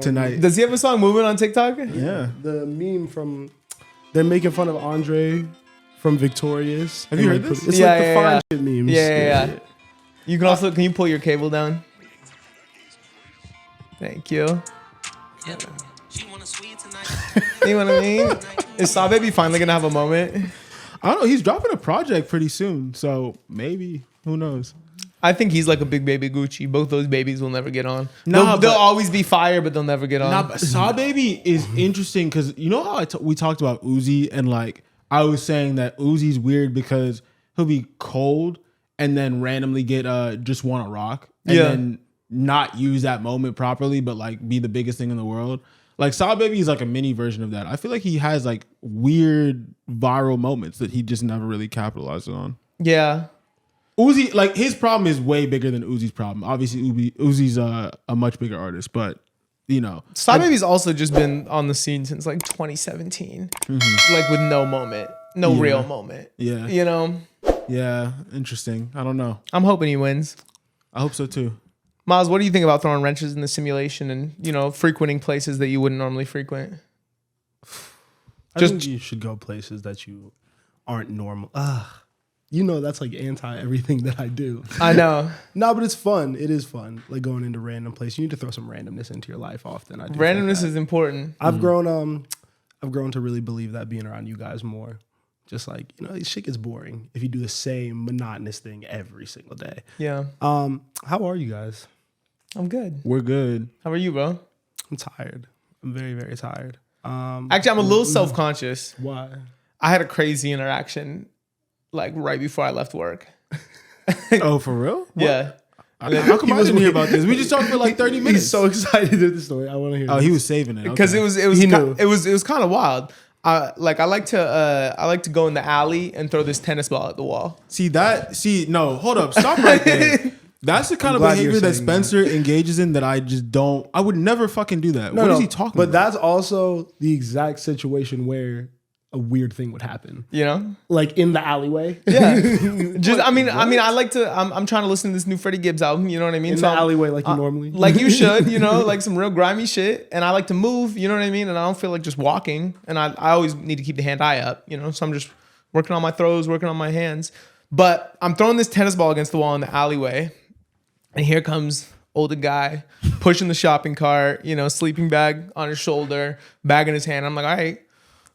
tonight. Does he have a song moving on TikTok? Yeah. The meme from they're making fun of Andre from Victorious. Have you heard this? It's like the fine shit memes. Yeah. You can also can you pull your cable down? Thank you. You know what I mean? Is Saw Baby finally gonna have a moment? I don't know. He's dropping a project pretty soon, so maybe, who knows? I think he's like a big baby Gucci. Both those babies will never get on. Nah, they'll always be fire, but they'll never get on. Nah, but Saw Baby is interesting because you know how we talked about Uzi, and like I was saying that Uzi's weird because he'll be cold and then randomly get just wanna rock and then not use that moment properly, but like be the biggest thing in the world. Like Saw Baby is like a mini version of that. I feel like he has like weird viral moments that he just never really capitalized on. Yeah. Uzi, like his problem is way bigger than Uzi's problem. Obviously, Uzi's a much bigger artist, but you know, Saw Baby's also just been on the scene since like 2017, like with no moment, no real moment. Yeah, you know. Yeah, interesting. I don't know. I'm hoping he wins. I hope so too. Miles, what do you think about throwing wrenches in the simulation and, you know, frequenting places that you wouldn't normally frequent? I think you should go places that you aren't normal. You know, that's like anti everything that I do. I know. No, but it's fun. It is fun. Like going into random places. You need to throw some randomness into your life often. Randomness is important. I've grown to really believe that being around you guys more. Just like, you know, this shit gets boring if you do the same monotonous thing every single day. Yeah. How are you guys? I'm good. We're good. How are you, bro? I'm tired. I'm very, very tired. Actually, I'm a little self-conscious. Why? I had a crazy interaction like right before I left work. Oh, for real? Yeah. How come I didn't hear about this? We just talked for like 30 minutes. He's so excited at the story. I want to hear. Oh, he was saving it because it was kind of wild. I like to go in the alley and throw this tennis ball at the wall. No, hold up, stop right there. That's the kind of behavior that Spencer engages in that I just don't. I would never fucking do that. What is he talking about? But that's also the exact situation where a weird thing would happen. You know, like in the alleyway. Yeah. I like to. I'm trying to listen to this new Freddie Gibbs album. You know what I mean? In the alleyway, like you normally, like you should. You know, like some real grimy shit. And I like to move. You know what I mean? And I don't feel like just walking. And I always need to keep the hand-eye up. You know, so I'm just working on my throws, working on my hands. But I'm throwing this tennis ball against the wall in the alleyway, and here comes older guy pushing the shopping cart. You know, sleeping bag on his shoulder, bag in his hand. I'm like, all right.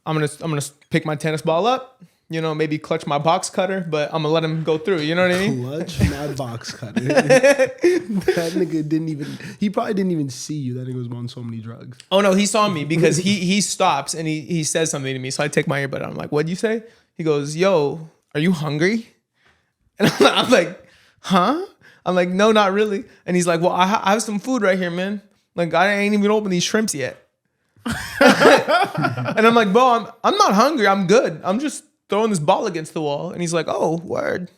I'm gonna pick my tennis ball up, you know, maybe clutch my box cutter, but I'm gonna let him go through. You know what I mean? Clutch my box cutter. That nigga he probably didn't even see you. That nigga was on so many drugs. Oh no, he saw me because he stops and he says something to me. So I take my earbud out. I'm like, what'd you say? He goes, yo, are you hungry? And I'm like, huh? I'm like, no, not really. And he's like, well, I have some food right here, man. Like I ain't even opened these shrimps yet. And I'm like, bro, I'm not hungry. I'm good. I'm just throwing this ball against the wall. And he's like, oh, word.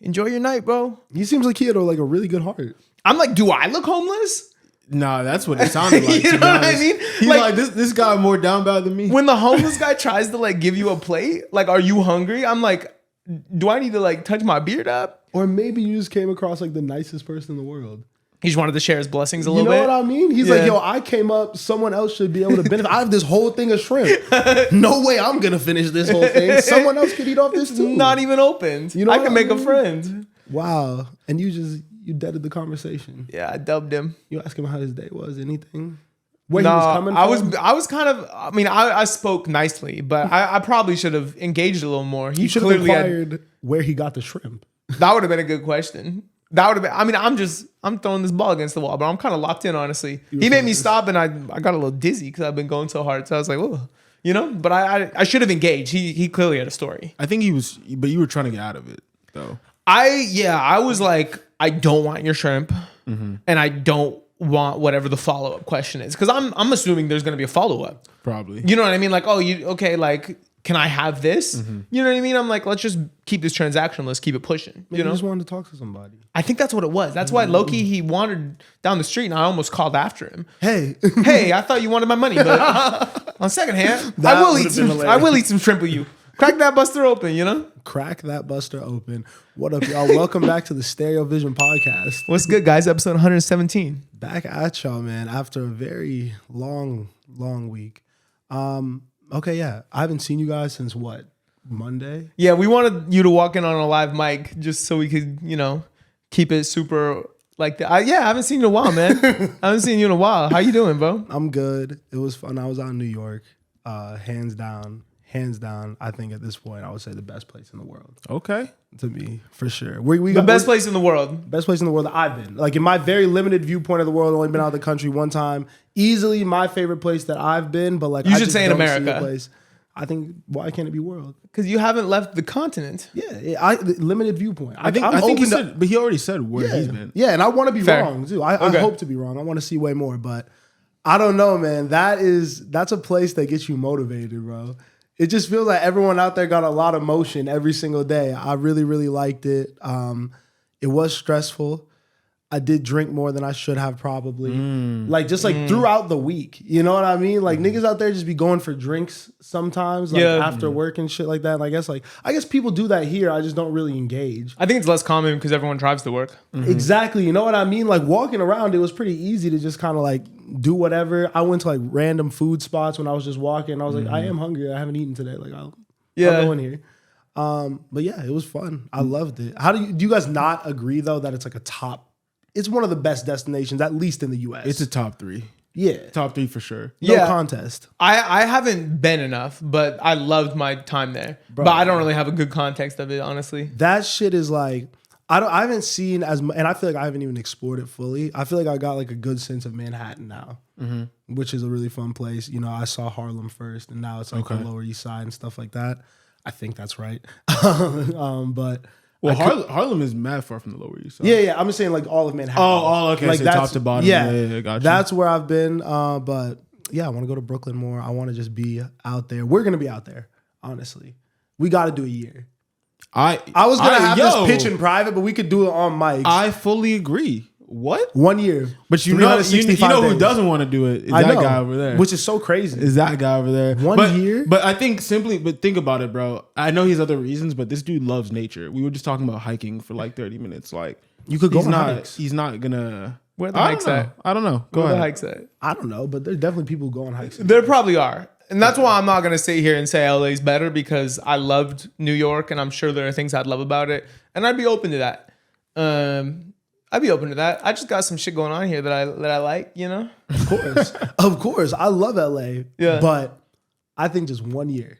Enjoy your night, bro. He seems like he had like a really good heart. I'm like, do I look homeless? Nah, that's what it sounded like. You know what I mean? He's like this guy more down bad than me. When the homeless guy tries to like give you a plate, like, are you hungry? I'm like, do I need to like touch my beard up? Or maybe you just came across like the nicest person in the world. He just wanted to share his blessings a little bit. You know what I mean? He's like, yo, I came up. Someone else should be able to benefit. I have this whole thing of shrimp. No way I'm going to finish this whole thing. Someone else could eat off this too. Not even opened. You know I can make a friend. Wow. And you deaded the conversation. Yeah, I dubbed him. You asked him how his day was, anything? Where he was coming from? I was kind of, I spoke nicely, but I probably should have engaged a little more. He should have inquired where he got the shrimp. That would have been a good question. That would have been, I'm throwing this ball against the wall, but I'm kind of locked in, honestly. He made me stop and I got a little dizzy because I've been going so hard. So I was like, oh, you know, but I should have engaged. He clearly had a story. I think he was, but you were trying to get out of it though. I was like, I don't want your shrimp and I don't want whatever the follow-up question is. Because I'm assuming there's going to be a follow-up. Probably. You know what I mean? Like, like, can I have this? You know what I mean? I'm like, let's just keep this transaction. Let's keep it pushing. Maybe you just wanted to talk to somebody. I think that's what it was. That's why low-key he wandered down the street and I almost called after him. Hey, I thought you wanted my money, but on second hand, I will eat some shrimp with you. Crack that buster open, you know? Crack that buster open. What up, y'all? Welcome back to the StereoVision Podcast. What's good, guys? Episode 117. Back at y'all, man, after a very long week. Okay, yeah. I haven't seen you guys since what? Monday? Yeah, we wanted you to walk in on a live mic just so we could, keep it super like that. I haven't seen you in a while, man. I haven't seen you in a while. How you doing, bro? I'm good. It was fun. I was out in New York. Hands down, I think at this point, I would say the best place in the world. Okay. To me, for sure. The best place in the world. Best place in the world that I've been. Like in my very limited viewpoint of the world, only been out of the country one time. Easily my favorite place that I've been, but like you I should just say in don't see America. a place. I think why can't it be world? Because you haven't left the continent. Yeah, limited viewpoint. I think he said, but he already said where he's been. Yeah, and I want to be Fair. wrong too. I hope to be wrong. I want to see way more, but I don't know, man. That's a place that gets you motivated, bro. It just feels like everyone out there got a lot of motion every single day. I really, really liked it. It was stressful. I did drink more than I should have probably. Throughout the week. You know what I mean? Like niggas out there just be going for drinks sometimes, after work and shit like that. And I guess people do that here. I just don't really engage. I think it's less common because everyone drives to work. Mm-hmm. Exactly. You know what I mean? Like walking around, it was pretty easy to just kind of like do whatever. I went to like random food spots when I was just walking. I was like, I am hungry. I haven't eaten today. Like I'll go in here. But yeah, it was fun. I loved it. Do you guys not agree though that it's like it's one of the best destinations, at least in the US. It's a top 3. Yeah. Top 3 for sure. No contest. I haven't been enough, but I loved my time there. Bro. But I don't really have a good context of it, honestly. That shit is like, I haven't seen as much, and I feel like I haven't even explored it fully. I feel like I got like a good sense of Manhattan now, which is a really fun place. You know, I saw Harlem first, and now it's like the Lower East Side and stuff like that. I think that's right. But Harlem is mad far from the Lower East Side. Yeah. I'm just saying like all of Manhattan. Oh, okay. Like so top to bottom. Yeah, gotcha. That's where I've been. But yeah, I want to go to Brooklyn more. I want to just be out there. We're gonna be out there. Honestly, we got to do a year. I was gonna have this pitch in private, but we could do it on mic. I fully agree. What? 1 year. But you know who doesn't want to do it is that guy over there. Which is so crazy. Is that guy over there. 1 year? But I think think about it, bro. I know he has other reasons, but this dude loves nature. We were just talking about hiking for like 30 minutes. Like you could go on hikes. He's not gonna. Where the hikes at? I don't know. Go Where ahead. the hikes at? I don't know, but there's definitely people who go on hikes. There probably are. And that's why I'm not going to sit here and say LA's better, because I loved New York and I'm sure there are things I'd love about it. And I'd be open to that. I'd be open to that. I just got some shit going on here that I like, you know? Of course. Of course. I love LA. Yeah. But I think just 1 year.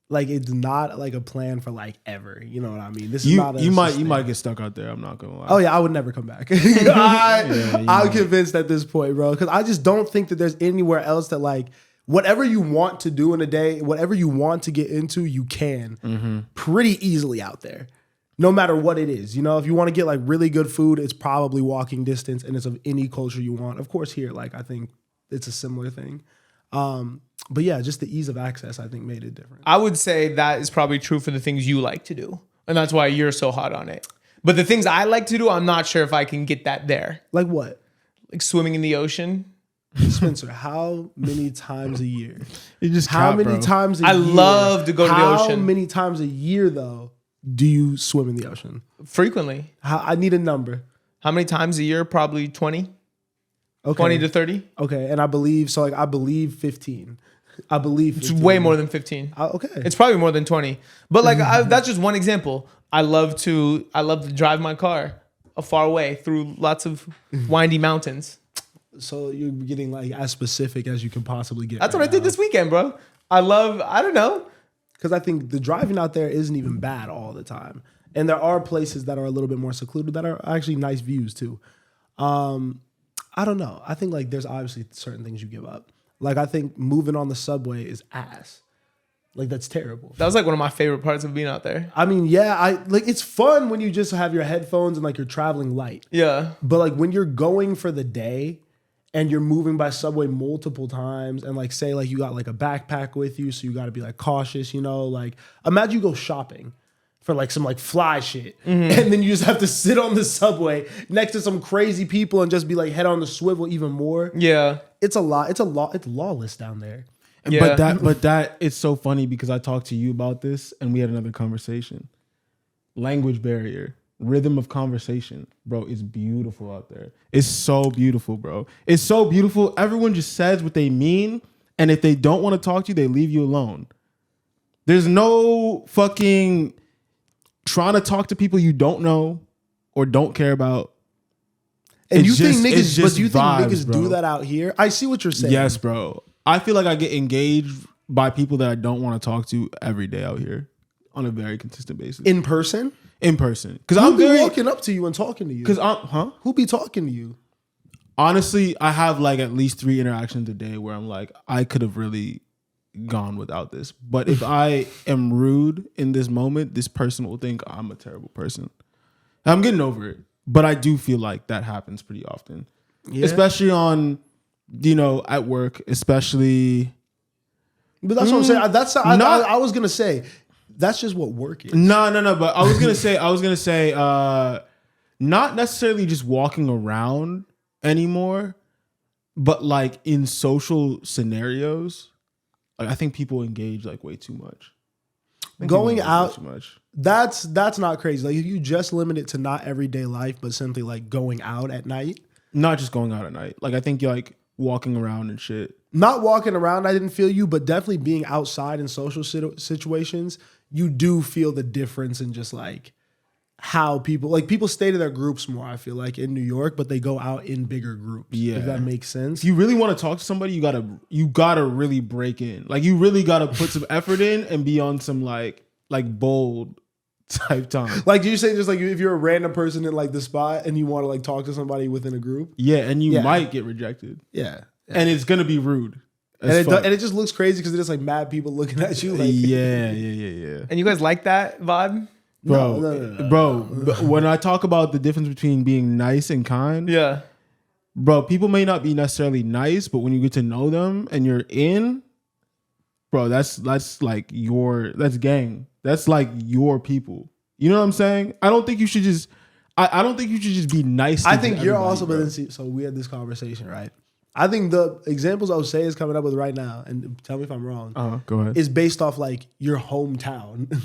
Like it's not like a plan for like ever. You know what I mean? This is not you might get stuck out there. I'm not gonna lie. Oh yeah, I would never come back. I'm convinced at this point, bro. Because I just don't think that there's anywhere else that like whatever you want to do in a day, whatever you want to get into, you can pretty easily out there. No matter what it is. You know, if you want to get like really good food, it's probably walking distance and it's of any culture you want. Of course, here, like I think it's a similar thing. But yeah, just the ease of access, I think, made it different. I would say that is probably true for the things you like to do. And that's why you're so hot on it. But the things I like to do, I'm not sure if I can get that there. Like what? Like swimming in the ocean. Spencer, how many times a year? You just times a year? I love to go to the ocean. How many times a year, though, do you swim in the ocean? Frequently. I need a number. How many times a year? Probably 20. Okay. 20 to 30. Okay, and I believe 15. I believe 15. It's way more than 15. Okay. It's probably more than 20. But like that's just one example. I love to drive my car a far way through lots of windy mountains. So you're getting like as specific as you can possibly get. That's what I did this weekend, bro. I don't know. Because I think the driving out there isn't even bad all the time. And there are places that are a little bit more secluded that are actually nice views too. I don't know. I think like there's obviously certain things you give up. Like I think moving on the subway is ass. Like that's terrible. That was like one of my favorite parts of being out there. I mean, yeah, it's fun when you just have your headphones and like you're traveling light. Yeah. But like when you're going for the day and you're moving by subway multiple times and like say like you got like a backpack with you, so you got to be like cautious, you know, like imagine you go shopping for like some like fly shit. And then you just have to sit on the subway next to some crazy people and just be like head on the swivel even more. Yeah. It's a lot. It's lawless down there. Yeah. But that it's so funny because I talked to you about this and we had another conversation. Language barrier, rhythm of conversation, bro, is beautiful out there. It's so beautiful, bro. It's so beautiful. Everyone just says what they mean, and if they don't want to talk to you, they leave you alone. There's no fucking trying to talk to people you don't know or don't care about. And It's you think just- it's niggas, but just you think vibes, niggas bro. do that out here? I see what you're saying. Yes, bro. I feel like I get engaged by people that I don't want to talk to every day out here on a very consistent basis. In person? In person. Because Who I'm be very walking up to you and talking to you? because I'm Who be talking to you? honestly, I have like at least 3 interactions a day where I'm like, I could have really gone without this. But if I am rude in this moment, this person will think I'm a terrible person. I'm getting over it. But I do feel like that happens pretty often. Yeah. Especially on, at work, especially. But that's what I'm saying. That's Not- I was gonna say. That's just what work is. No. But I was gonna say, not necessarily just walking around anymore, but like in social scenarios, like I think people engage like way too much. I think Going people engage out- too much. That's not crazy. Like if you just limit it to not everyday life, but simply like going out at night. Not just going out at night. Like I think you're like walking around and shit. Not walking around, I didn't feel you, but definitely being outside in social situations, you do feel the difference in just like how people stay to their groups more, I feel like, in New York, but they go out in bigger groups. Yeah. If that makes sense. If you really want to talk to somebody, you gotta really break in. Like you really gotta put some effort in and be on some like bold type time. Like, do you say just like if you're a random person in like the spot and you want to like talk to somebody within a group? Yeah, and you Yeah. might get rejected. Yeah. And it's gonna be rude. And it just looks crazy because there's like mad people looking at you. Like, yeah. And you guys like that vibe? Bro, No. bro, when I talk about the difference between being nice and kind, Yeah. bro, people may not be necessarily nice, but when you get to know them and you're in, bro, that's like that's gang. That's like your people. You know what I'm saying? I don't think you should just I don't think you should just be nice. I think you're everybody, also, bro. but then see, so we had this conversation, right? I think the examples Jose is coming up with right now, and tell me if I'm wrong, Go ahead. is based off like your hometown.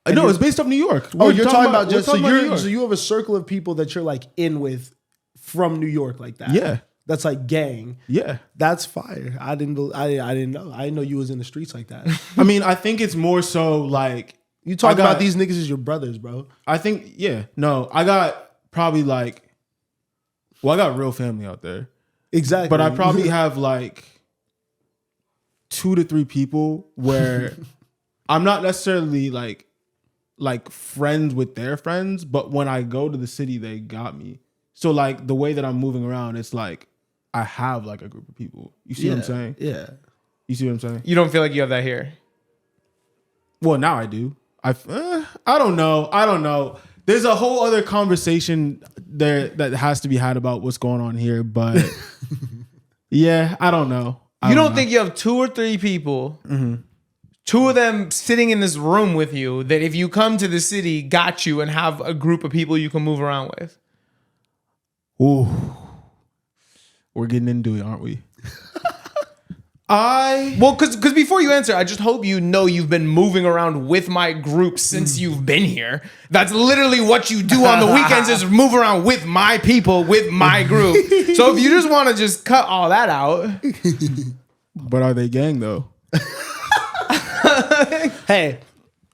No, it's based off New York. Oh, you're talking about we're just so talking about New you're York. so you have a circle of people that you're like in with from New York like that. Yeah. That's like gang. Yeah. That's fire. I didn't know. I didn't know you was in the streets like that. I mean, I think it's more so like You talk I got- about these niggas as your brothers, bro. I think, yeah. No, I got probably like, well, I got real family out there. Exactly. But I probably have like 2 to 3 people where I'm not necessarily like friends with their friends, but when I go to the city, they got me. So like the way that I'm moving around, it's like I have like a group of people. You see what I'm saying? Yeah. You see what I'm saying? You don't feel like you have that here? Well, now I do. I don't know. There's a whole other conversation there that has to be had about what's going on here, but yeah, I don't know. You don't think you have 2 or 3 people, 2 of them sitting in this room with you, that if you come to the city, got you and have a group of people you can move around with? Ooh, we're getting into it, aren't we? Well, because before you answer, I just hope you know you've been moving around with my group since you've been here. That's literally what you do on the weekends is move around with my people, with my group. So if you just want to just cut all that out. But are they gang though? Hey,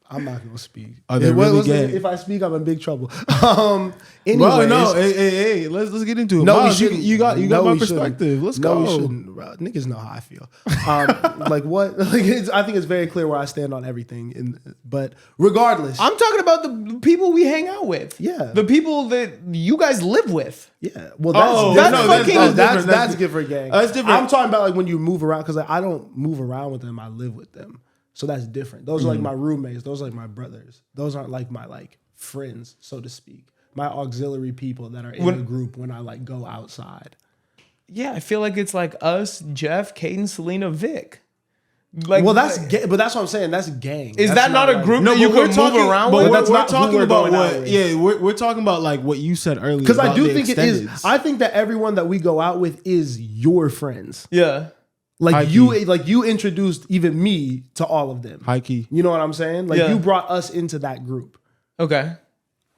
I'm not gonna speak. Are they really gang? If I speak, I'm in big trouble. Well, Anyways, no, hey, let's get into it. No, we Miles, shouldn't. You got No, my we shouldn't. perspective. Let's No, go. we shouldn't. Bro. Niggas know how I feel. Like what? Like I think it's very clear where I stand on everything. But regardless, I'm talking about the people we hang out with. Yeah. The people that you guys live with. yeah. Well, Oh, that's no, different. that's different. That's different, gang. That's different. I'm talking about like when you move around because like, I don't move around with them. I live with them. So that's different. Those are like my roommates. Those are like my brothers. Those aren't like my like friends, so to speak. My auxiliary people that are in the group when I like go outside. Yeah, I feel like it's like us, Jeff, Caden, Selena, Vic. Like, Well, that's but that's what I'm saying. That's gang. Is That's that not a like- group No, that you but we're can talking, move around but with? we're, That's we're not who talking we're about going out what. with. Yeah, we're talking about like what you said earlier. Because I about do the think it is. extendeds. I think that everyone that we go out with is your friends. Yeah. Like High you introduced even me to all of them. High key. You know what I'm saying? Like Yeah. you brought us into that group. Okay.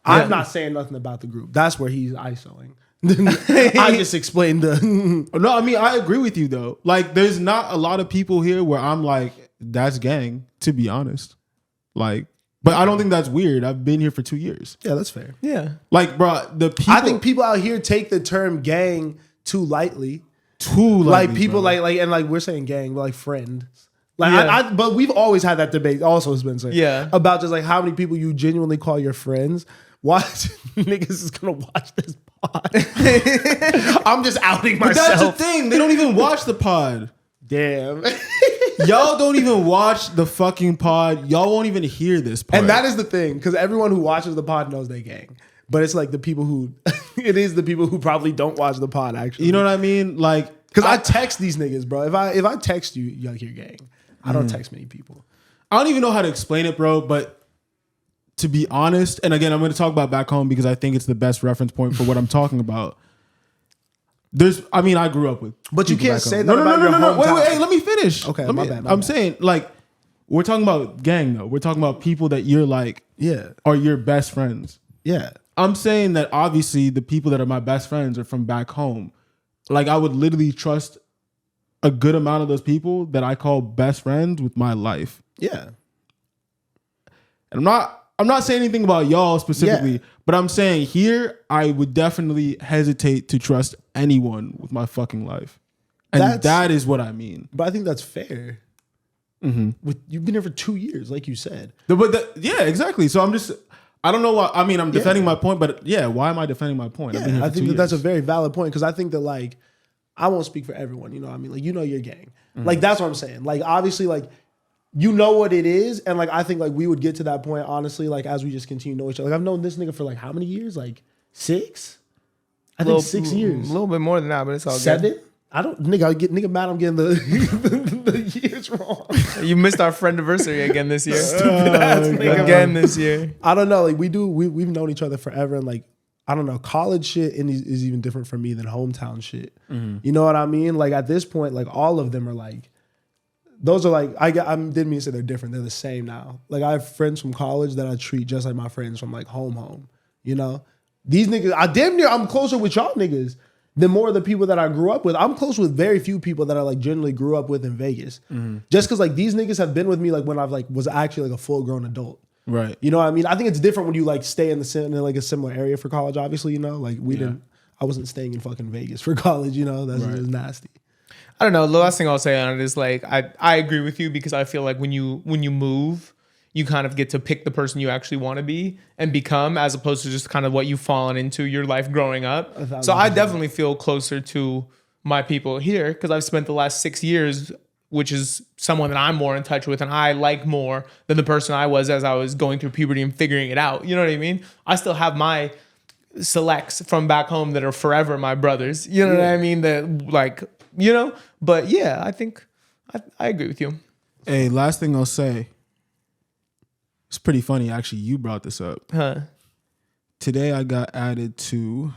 I'm not saying nothing about the group. That's where he's ISOing. I just explained the. No, I mean I agree with you though. Like, there's not a lot of people here where I'm like, that's gang. To be honest, like, but I don't think that's weird. I've been here for 2 years. Yeah, that's fair. Yeah. Like, bro, the people. I think people out here take the term gang too lightly. too Like people bro. like and like we're saying gang, but like friend. Like Yeah. but we've always had that debate. Also, has been saying Yeah. about just like how many people you genuinely call your friends. Why niggas is gonna watch this pod? I'm just outing But myself. that's the thing. They don't even watch the pod. Damn. Y'all don't even watch the fucking pod. Y'all won't even hear this part. And that is the thing, because everyone who watches the pod knows they gang. But it's like the people who, it is the people who probably don't watch the pod actually. You know what I mean? Like, Because I text these niggas, bro. If I text you, you're like, you're gang. I don't text many people. I don't even know how to explain it, bro. But to be honest, and again, I'm going to talk about back home because I think it's the best reference point for what I'm talking about. I grew up with. But you people can't back say home. that about your hometown. Wait, hey, let me finish. Okay, Let my me- bad, my I'm bad. saying, like, we're talking about gang, though. We're talking about people that you're like, Yeah. are your best friends. Yeah. I'm saying that obviously the people that are my best friends are from back home. Like, I would literally trust a good amount of those people that I call best friends with my life. Yeah. And I'm not saying anything about y'all specifically, Yeah. but I'm saying here I would definitely hesitate to trust anyone with my fucking life. And that is what I mean. But I think that's fair. You've been here for 2 years, like you said. Yeah, exactly. So I don't know why. I mean, I'm defending my point, but yeah, why am I defending my point? I've been here Yeah, I for think 2 that's a years. very valid point because I think that like I won't speak for everyone, you know what I mean? Like, you know your gang. Like, that's what I'm saying. Like, obviously, like, you know what it is. And like, I think like we would get to that point, honestly, like as we just continue to know each other. Like, I've known this nigga for like how many years? Like 6? I think 6 years. A little bit more than that, but it's all 7? good. I don't, nigga, nigga mad I'm getting the years wrong. You missed our friend anniversary again this year. Ass nigga. Again this year. I don't know. Like we've known each other forever, and like I don't know, college shit is even different for me than hometown shit. You know what I mean? Like at this point, like all of them are like, those are like I didn't mean to say they're different. They're the same now. Like I have friends from college that I treat just like my friends from like home. You know, these niggas. I'm closer with y'all niggas than more of the people that I grew up with. I'm close with very few people that I like generally grew up with in Vegas. Just because like these niggas have been with me like when I've like was actually like a full grown adult. Right. You know what I mean? I think it's different when you like stay in like a similar area for college. Obviously, you know, like I wasn't staying in fucking Vegas for college. You know, that's just nasty. I don't know. The last thing I'll say on it is like I agree with you because I feel like when you move, you kind of get to pick the person you actually want to be and become, as opposed to just kind of what you've fallen into your life growing up. So I definitely feel closer to my people here because I've spent the last 6 years, which is someone that I'm more in touch with and I like more than the person I was as I was going through puberty and figuring it out. You know what I mean? I still have my selects from back home that are forever my brothers. You know what I mean? That like, you know, but yeah, I think I agree with you. Hey, last thing I'll say. It's pretty funny, actually. You brought this up. Huh. Today I got added to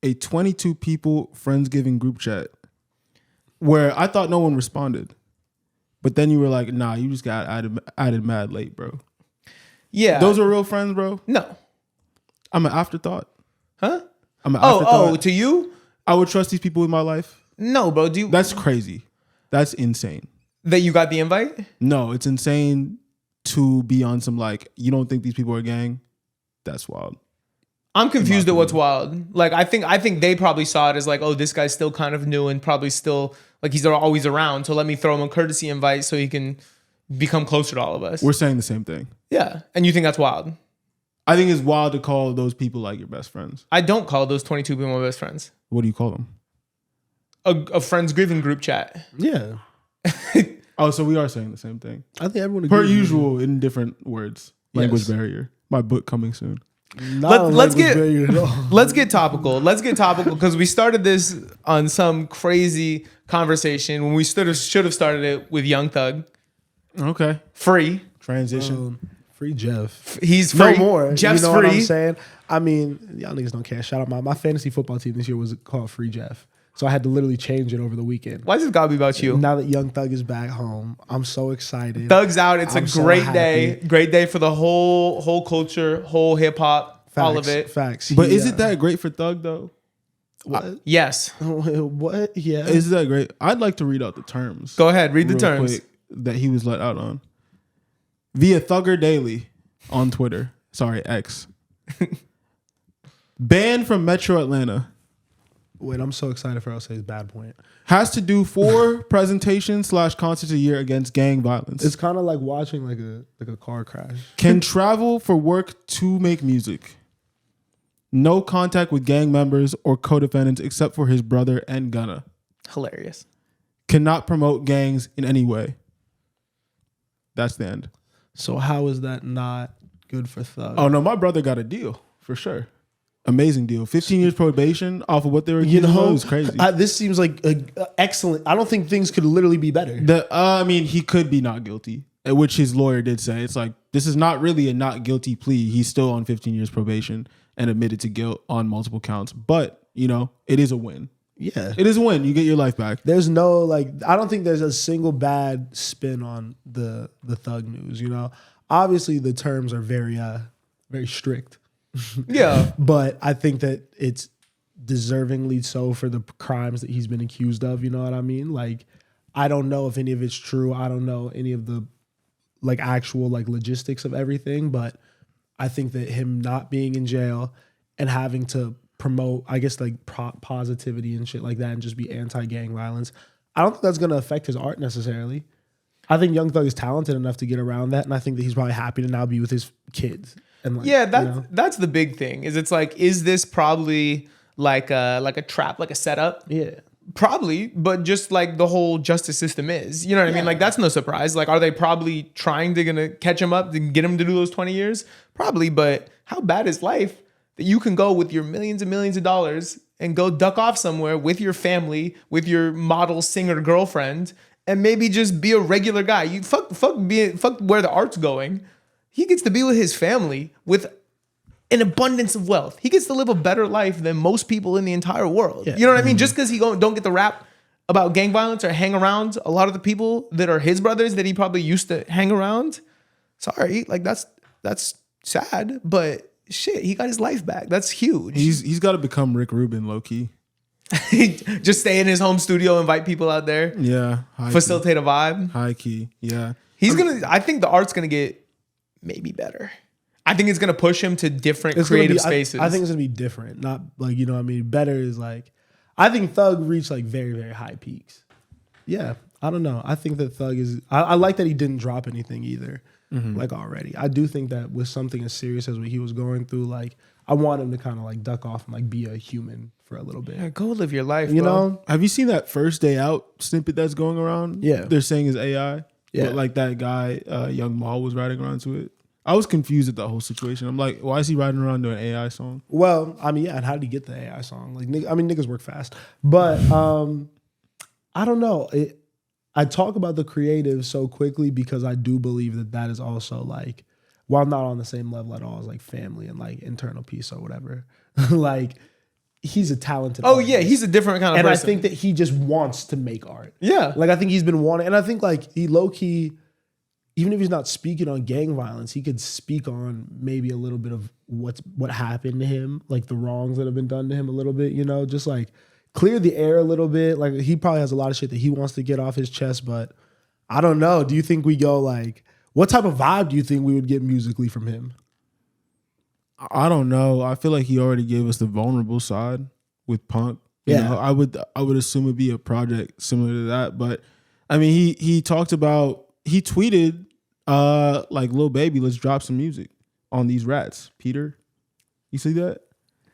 a 22 people Friendsgiving group chat where I thought no one responded. But then you were like, nah, you just got added mad late, bro. Yeah. Those are real friends, bro? No. I'm an afterthought. Huh? I'm an afterthought. Oh, to you? I would trust these people with my life. No, bro. Do you That's crazy. That's insane. that you got the invite? No, it's insane to be on some like, you don't think these people are a gang? That's wild. I'm confused at what's wild. Like I think they probably saw it as like, oh, this guy's still kind of new and probably still like he's always around. So let me throw him a courtesy invite so he can become closer to all of us. We're saying the same thing. Yeah. And you think that's wild? I think it's wild to call those people like your best friends. I don't call those 22 people my best friends. What do you call them? A Friendsgiving group chat. Yeah, Oh, so we are saying the same thing. I think everyone Per agrees with usual, in different words. Language Yes. barrier. My book coming soon. you. Not a Let's language get- barrier at all. Let's get topical. Because we started this on some crazy conversation when we should have started it with Young Thug. Okay. Free. Transition. Free Jeff. He's free. No more. Jeff's you know free. what I'm saying? I mean, y'all niggas don't care. Shout out my fantasy football team this year was called Free Jeff. So I had to literally change it over the weekend. Why does it gotta be about you? Now that Young Thug is back home, I'm so excited. Thug's out. It's I'm a so great happy. day. Great day for the whole culture, whole hip hop, all of it. Facts. But is it that great for Thug though? What? Yes. What? Yeah. Is that great? I'd like to read out the terms. Go ahead. Read the real terms. quick that he was let out on via Thugger Daily on Twitter. Sorry, X. Banned from Metro Atlanta. Wait, I'm so excited for Elsay's bad point. Has to do 4 presentations / concerts a year against gang violence. It's kind of like watching like a car crash. Can travel for work to make music. No contact with gang members or co-defendants except for his brother and Gunna. Hilarious. Cannot promote gangs in any way. That's the end. So how is that not good for Thug? Oh no, my brother got a deal for sure. Amazing deal. 15 years probation off of what they were. You know, it was crazy. This seems like excellent. I don't think things could literally be better. I mean, he could be not guilty, which his lawyer did say. It's like this is not really a not guilty plea. He's still on 15 years probation and admitted to guilt on multiple counts. But you know, it is a win. Yeah, it is a win. You get your life back. There's no like. I don't think there's a single bad spin on the Thug news. You know, obviously the terms are very strict. Yeah. But I think that it's deservingly so for the crimes that he's been accused of. You know what I mean? Like, I don't know if any of it's true. I don't know any of the like actual like logistics of everything. But I think that him not being in jail and having to promote, I guess, like positivity and shit like that and just be anti-gang violence, I don't think that's going to affect his art necessarily. I think Young Thug is talented enough to get around that. And I think that he's probably happy to now be with his kids. And like, yeah, that's the big thing. Is it's like, is this probably like a trap, like a setup? Yeah, probably. But just like the whole justice system is, you know what I mean? Like that's no surprise. Like, are they probably trying to gonna catch him up and get him to do those 20 years? Probably. But how bad is life that you can go with your millions and millions of dollars and go duck off somewhere with your family, with your model singer girlfriend, and maybe just be a regular guy? You fuck where the art's going. He gets to be with his family with an abundance of wealth. He gets to live a better life than most people in the entire world. Yeah. You know what I mean? Just because he don't get the rap about gang violence or hang around a lot of the people that are his brothers that he probably used to hang around. Sorry, like that's sad, but shit, he got his life back. That's huge. He's got to become Rick Rubin, low key. Just stay in his home studio, invite people out there. Yeah, facilitate a vibe. High key, yeah. I think the art's gonna get maybe better. I think it's going to push him to different creative spaces. I think it's going to be different. Not like, you know what I mean? Better is like, I think Thug reached like very, very high peaks. Yeah. I don't know. I think that Thug is, I like that he didn't drop anything either. Like already. I do think that with something as serious as what he was going through, like I want him to kind of like duck off and like be a human for a little bit. Yeah, go live your life, you bro. know? Have you seen that First Day Out snippet that's going around? Yeah. They're saying is AI. Yeah. But like that guy, Young Maul was riding around to it. I was confused at that whole situation. I'm like, why is he riding around doing an AI song? Well, I mean, yeah, and how did he get the AI song? Like, niggas work fast. But I don't know. I talk about the creative so quickly because I do believe that that is also like, while not on the same level at all as like family and like internal peace or whatever, like he's a talented artist. Yeah, he's a different kind of person. And I think that he just wants to make art. Yeah. Like I think he's been wanting, and I think like he low-key, even if he's not speaking on gang violence, he could speak on maybe a little bit of what happened to him, like the wrongs that have been done to him a little bit, you know, just like clear the air a little bit. Like he probably has a lot of shit that he wants to get off his chest, but I don't know. Do you think we go like, what type of vibe do you think we would get musically from him? I don't know. I feel like he already gave us the vulnerable side with Punk. You know, I would assume it'd be a project similar to that. But I mean, he talked about, he tweeted like, Lil Baby, let's drop some music on these rats. Peter, you see that?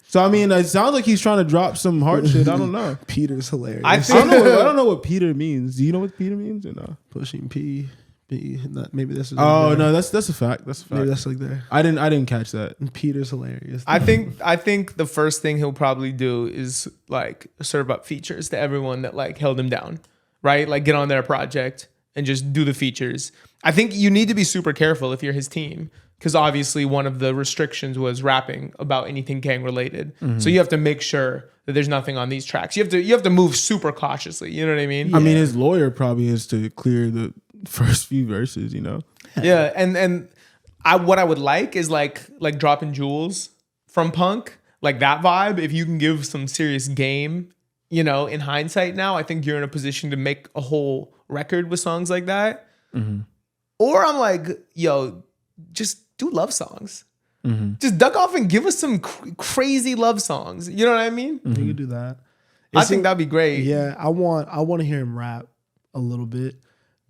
So I mean, it sounds like he's trying to drop some hard shit. I don't know. Peter's hilarious. I don't know what Peter means. Do you know what Peter means or no? Pushing P. Maybe this is. Oh no, that's a fact. That's a fact. Maybe that's like there. I didn't catch that. And Peter's hilarious. I think the first thing he'll probably do is like serve up features to everyone that like held him down, right? Like get on their project and just do the features. I think you need to be super careful if you're his team Because obviously one of the restrictions was rapping about anything gang related. So you have to make sure that there's nothing on these tracks. You have to move super cautiously. You know what I mean? I mean, his lawyer probably is to clear the first few verses, you know? Yeah. And what I would like is like dropping jewels from Punk, like that vibe. If you can give some serious game, you know, in hindsight now, I think you're in a position to make a whole record with songs like that. Or I'm like, yo, just do love songs. Just duck off and give us some crazy love songs. You know what I mean? You could do that. I think that'd be great. Yeah, I want to hear him rap a little bit,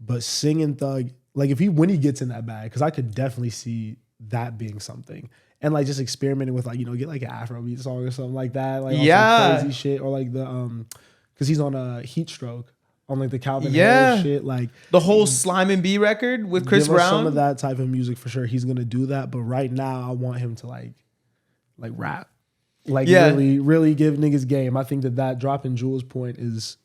but singing Thug, like when he gets in that bag, because I could definitely see that being something. And like just experimenting with like, you know, get like an Afrobeat song or something like that. Like some crazy shit. Or like the because he's on a Heat Stroke on like the Calvin Harris shit. Like the whole Slime and B record with Chris Brown. Some of that type of music for sure. He's gonna do that. But right now I want him to like rap. Like really, really give niggas game. I think that dropping Jules point is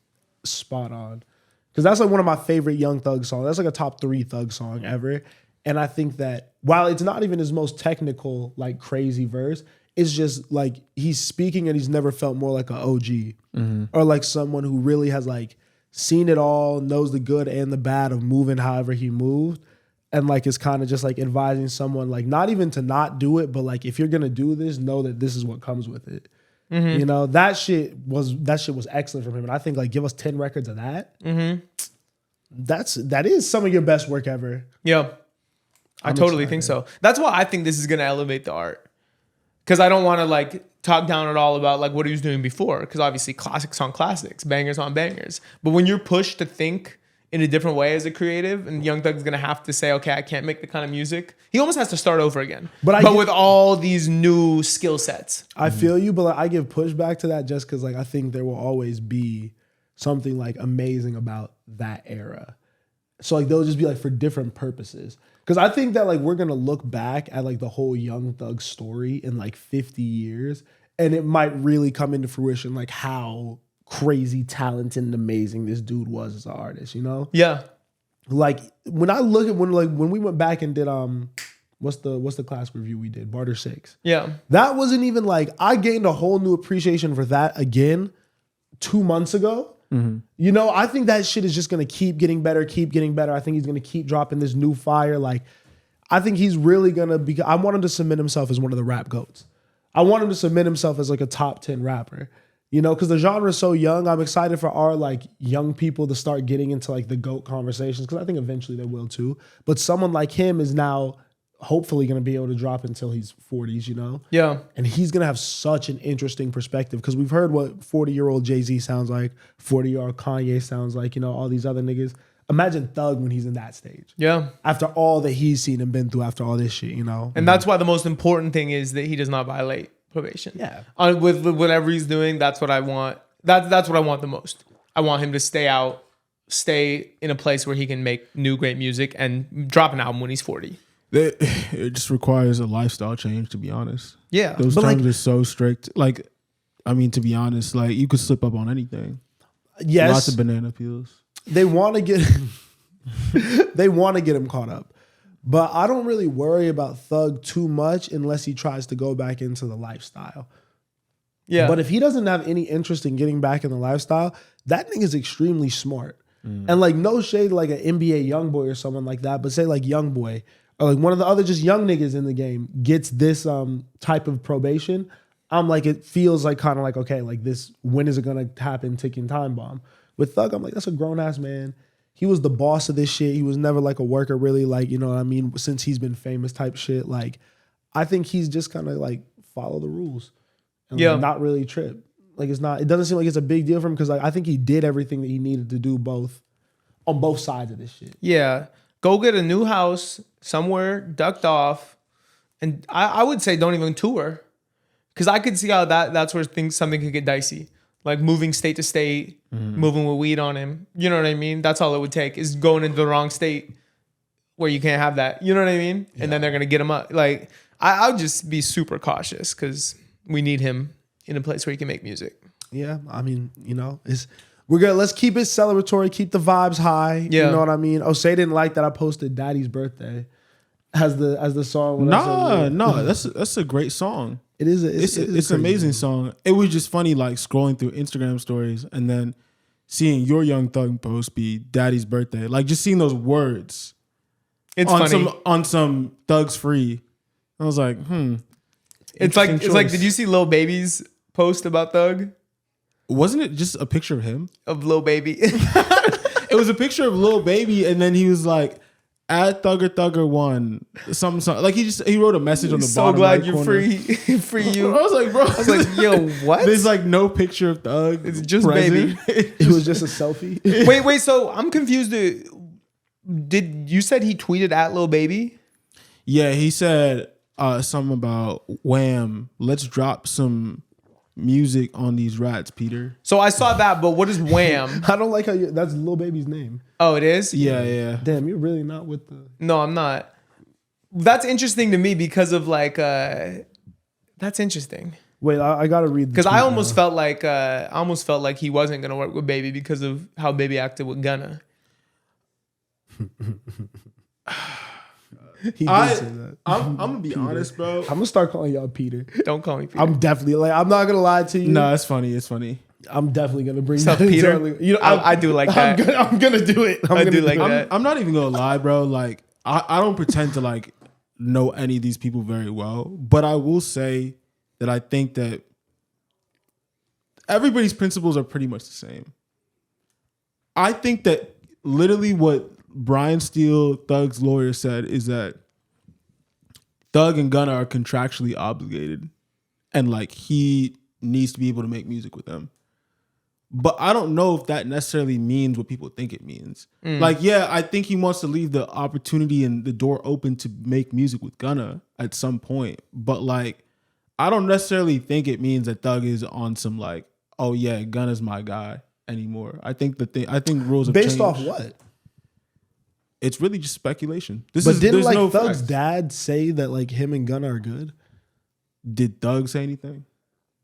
spot on. Because that's like one of my favorite Young Thug songs. That's like a top 3 Thug song ever. And I think that while it's not even his most technical, like crazy verse, it's just like he's speaking and he's never felt more like an OG or like someone who really has like seen it all, knows the good and the bad of moving however he moved. And like is kind of just like advising someone like not even to not do it, but like if you're gonna do this, know that this is what comes with it. You know, that shit was excellent from him. And I think like give us 10 records of that. That is some of your best work ever. Yeah. I totally think so. That's why I think this is going to elevate the art. Because I don't want to like talk down at all about like what he was doing before. Because obviously classics on classics, bangers on bangers. But when you're pushed to think in a different way as a creative, and Young Thug's going to have to say, okay, I can't make the kind of music. He almost has to start over again. But with all these new skill sets. I feel you, but like, I give pushback to that just because like I think there will always be something like amazing about that era. So like they'll just be like for different purposes. Because I think that like we're gonna look back at like the whole Young Thug story in like 50 years, and it might really come into fruition like how crazy talented and amazing this dude was as an artist, you know? Yeah. Like when I look at when we went back and did what's the class review we did? Barter 6. Yeah. That wasn't even like I gained a whole new appreciation for that again 2 months ago. You know, I think that shit is just gonna keep getting better. I think he's gonna keep dropping this new fire. Like, I think he's really gonna be. I want him to submit himself as one of the rap goats. I want him to submit himself as like a top 10 rapper. You know, because the genre is so young. I'm excited for our like young people to start getting into like the GOAT conversations because I think eventually they will too. But someone like him is now hopefully going to be able to drop until he's 40s, you know? Yeah. And he's going to have such an interesting perspective because we've heard what 40-year-old Jay-Z sounds like, 40-year-old Kanye sounds like, you know, all these other niggas. Imagine Thug when he's in that stage. Yeah. After all that he's seen and been through after all this shit, you know? And that's why the most important thing is that he does not violate probation. Yeah. With whatever he's doing, that's what I want. That's what I want the most. I want him to stay in a place where he can make new great music and drop an album when he's 40. It just requires a lifestyle change, to be honest. Yeah. Those terms are so strict. Like, I mean, to be honest, like you could slip up on anything. Yes. Lots of banana peels. They want to get him caught up. But I don't really worry about Thug too much unless he tries to go back into the lifestyle. Yeah. But if he doesn't have any interest in getting back in the lifestyle, that nigga's extremely smart. And like no shade like an NBA YoungBoy or someone like that, but say like YoungBoy or like one of the other just young niggas in the game gets this type of probation, I'm like, it feels like kind of like, okay, like this, when is it going to happen? Ticking time bomb. With Thug, I'm like, that's a grown ass man. He was the boss of this shit. He was never like a worker really, like, you know what I mean? Since he's been famous type shit. Like, I think he's just kind of like follow the rules and like, not really trip. Like it doesn't seem like it's a big deal for him because like I think he did everything that he needed to do on both sides of this shit. Yeah. Go get a new house somewhere, ducked off. And I would say don't even tour. Because I could see how that's where something could get dicey. Like moving state to state, moving with weed on him. You know what I mean? That's all it would take is going into the wrong state where you can't have that. You know what I mean? Yeah. And then they're going to get him up. Like, I would just be super cautious because we need him in a place where he can make music. Yeah. I mean, you know, we're good. Let's keep it celebratory. Keep the vibes high. Yeah. You know what I mean? Osei didn't like that I posted Daddy's birthday. as the song. When I said, No, that's a great song. It is. It's an amazing song. It was just funny, like scrolling through Instagram stories and then seeing your Young Thug post be Daddy's birthday, like just seeing those words. It's on funny. on some Thugs Free. I was like, It's like did you see Lil Baby's post about Thug? Wasn't it just a picture of him? Of Lil Baby. It was a picture of Lil Baby, and then he was like, "Add Thugger1." Something like he wrote a message on the so bottom. glad right you're corner. free you. I was like, bro. I was like, yo, what? There's like no picture of Thug. It's just present. Baby. it was just a selfie. Wait. So I'm confused. Did you said he tweeted at Lil Baby? Yeah, he said something about Wham. Let's drop some music on these rats, Peter. So I saw that, but what is Wham? I don't like how that's Lil Baby's name. Oh, it is? Yeah. Damn, you're really not with the. No, I'm not. That's interesting to me because of like that's interesting. Wait, I gotta read because I almost felt like he wasn't gonna work with Baby because of how Baby acted with Gunna. He did say that. I'm gonna be honest, bro. I'm gonna start calling y'all Peter. Don't call me Peter. I'm definitely I'm not gonna lie to you. No, it's funny. It's funny. I'm definitely gonna bring What's up, that Peter? internally. You know, I do like that. I'm gonna do it. I do like that. I'm not even gonna lie, bro. Like I don't pretend to like know any of these people very well, but I will say that I think that everybody's principles are pretty much the same. I think that literally what Brian Steele, Thug's lawyer, said is that Thug and Gunna are contractually obligated and like he needs to be able to make music with them. But I don't know if that necessarily means what people think it means. Like, yeah, I think he wants to leave the opportunity and the door open to make music with Gunna at some point. But like, I don't necessarily think it means that Thug is on some like, oh yeah, Gunna's my guy anymore. I think rules have based changed. off what? It's really just speculation. Didn't like no Thug's facts. dad say that like him and Gunna are good? Did Thug say anything?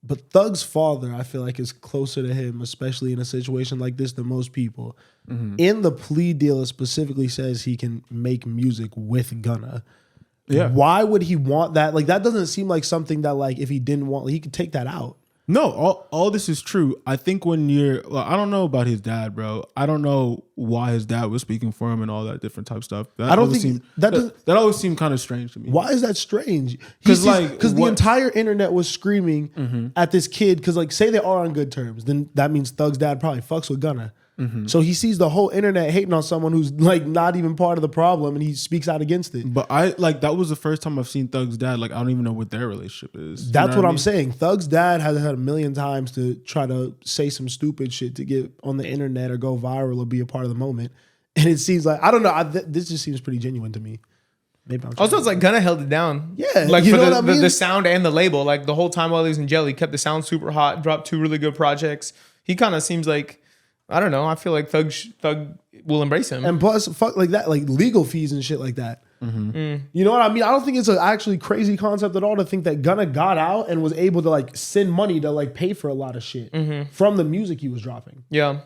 But Thug's father, I feel like, is closer to him, especially in a situation like this, than most people. Mm-hmm. In the plea deal, it specifically says he can make music with Gunna. Yeah. Why would he want that? Like, that doesn't seem like something that, like, if he didn't want, he could take that out. No, all this is true. I think when I don't know about his dad, bro. I don't know why his dad was speaking for him and all that different type of stuff. I don't think that always seemed kind of strange to me. Why is that strange? Because the entire internet was screaming at this kid. Because like, say they are on good terms, then that means Thug's dad probably fucks with Gunna. So he sees the whole internet hating on someone who's like not even part of the problem, and he speaks out against it. But that was the first time I've seen Thug's dad. Like, I don't even know what their relationship is. That's what I'm saying. Thug's dad has had a million times to try to say some stupid shit to get on the internet or go viral or be a part of the moment. And it seems like, I don't know, this just seems pretty genuine to me. Maybe I'm Also, it's like Gunna held it down. Yeah, like you for know what I mean? the sound and the label. Like the whole time while he was in jail, he kept the sound super hot. Dropped 2 really good projects. He kind of seems like, I don't know. I feel like Thug will embrace him. And plus, fuck like that, like legal fees and shit like that. You know what I mean? I don't think it's an actually crazy concept at all to think that Gunna got out and was able to like send money to like pay for a lot of shit from the music he was dropping. Yeah.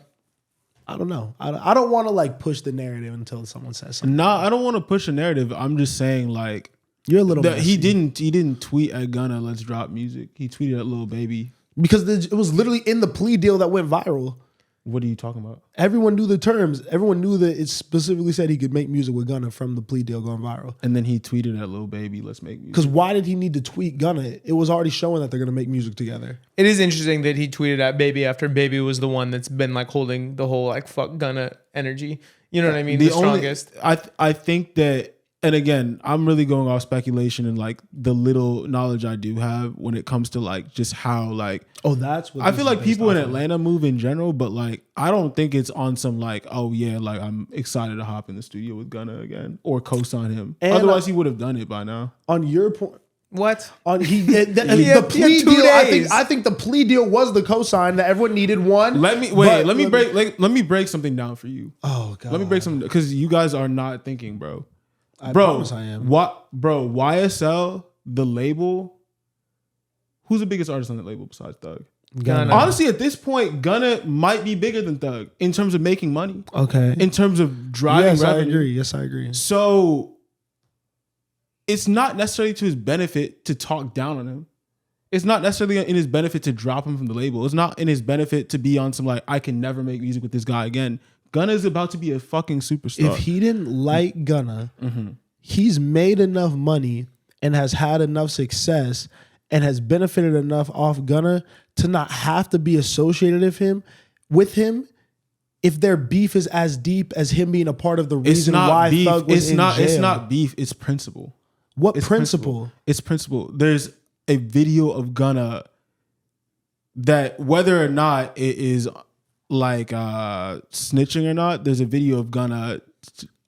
I don't know. I don't want to like push the narrative until someone says something. Nah, I don't want to push a narrative. I'm just saying like You're a little he didn't tweet at Gunna, let's drop music. He tweeted at Lil Baby. because it was literally in the plea deal that went viral. What are you talking about? Everyone knew the terms. Everyone knew that it specifically said he could make music with Gunna from the plea deal going viral. And then he tweeted at Lil Baby, let's make music. Because why did he need to tweet Gunna? It was already showing that they're gonna make music together. It is interesting that he tweeted at Baby after Baby was the one that's been like holding the whole like fuck Gunna energy. You know what I mean? The strongest. I think that, and again, I'm really going off speculation and like the little knowledge I do have when it comes to like just how like That's what I feel like people in Atlanta move in general, but like I don't think it's on some like, oh yeah, like I'm excited to hop in the studio with Gunna again or co-sign him. And otherwise he would have done it by now. On your point, What? on the had plea 2 deal, days. I think the plea deal was the cosign that everyone needed one. Let me break something down for you. Oh god. Let me break something because you guys are not thinking, bro. I promise I am. What, bro? YSL, the label. Who's the biggest artist on that label besides Thug? Gunna. Honestly, at this point, Gunna might be bigger than Thug in terms of making money. Okay. In terms of driving Yes, I revenue. agree. Yes, I agree. So it's not necessarily to his benefit to talk down on him. It's not necessarily in his benefit to drop him from the label. It's not in his benefit to be on some like, I can never make music with this guy again. Gunna is about to be a fucking superstar. If he didn't like Gunna, he's made enough money and has had enough success and has benefited enough off Gunna to not have to be associated with him if their beef is as deep as him being a part of the reason why beef. Thug was in jail. It's not beef. It's principle. What principle? It's principle. There's a video of Gunna that, whether or not it is like snitching or not, there's a video of Gunna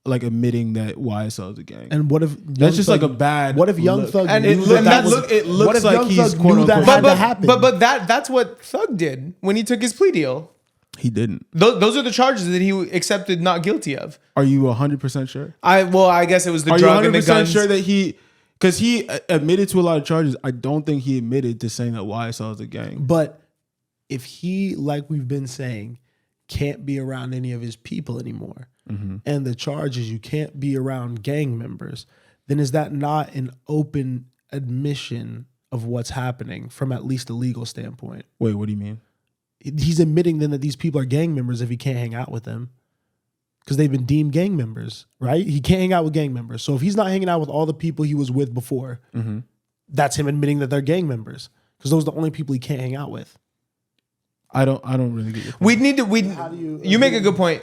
like admitting that YSL is a gang. And what if that's just like a bad? What if Young Thug and knew it looks like he's knew that had to happen? But that's what Thug did when he took his plea deal. He didn't. Those are the charges that he accepted not guilty of. Are you 100% sure? I guess it was the Are drug you 100% and the guns. sure that because he admitted to a lot of charges. I don't think he admitted to saying that YSL is a gang. But if he, like we've been saying, can't be around any of his people anymore, and the charge is you can't be around gang members, then is that not an open admission of what's happening from at least a legal standpoint? Wait, what do you mean? He's admitting then that these people are gang members if he can't hang out with them because they've been deemed gang members, right? He can't hang out with gang members. So if he's not hanging out with all the people he was with before, that's him admitting that they're gang members because those are the only people he can't hang out with. I don't really get your point. We'd need to. You make a good point.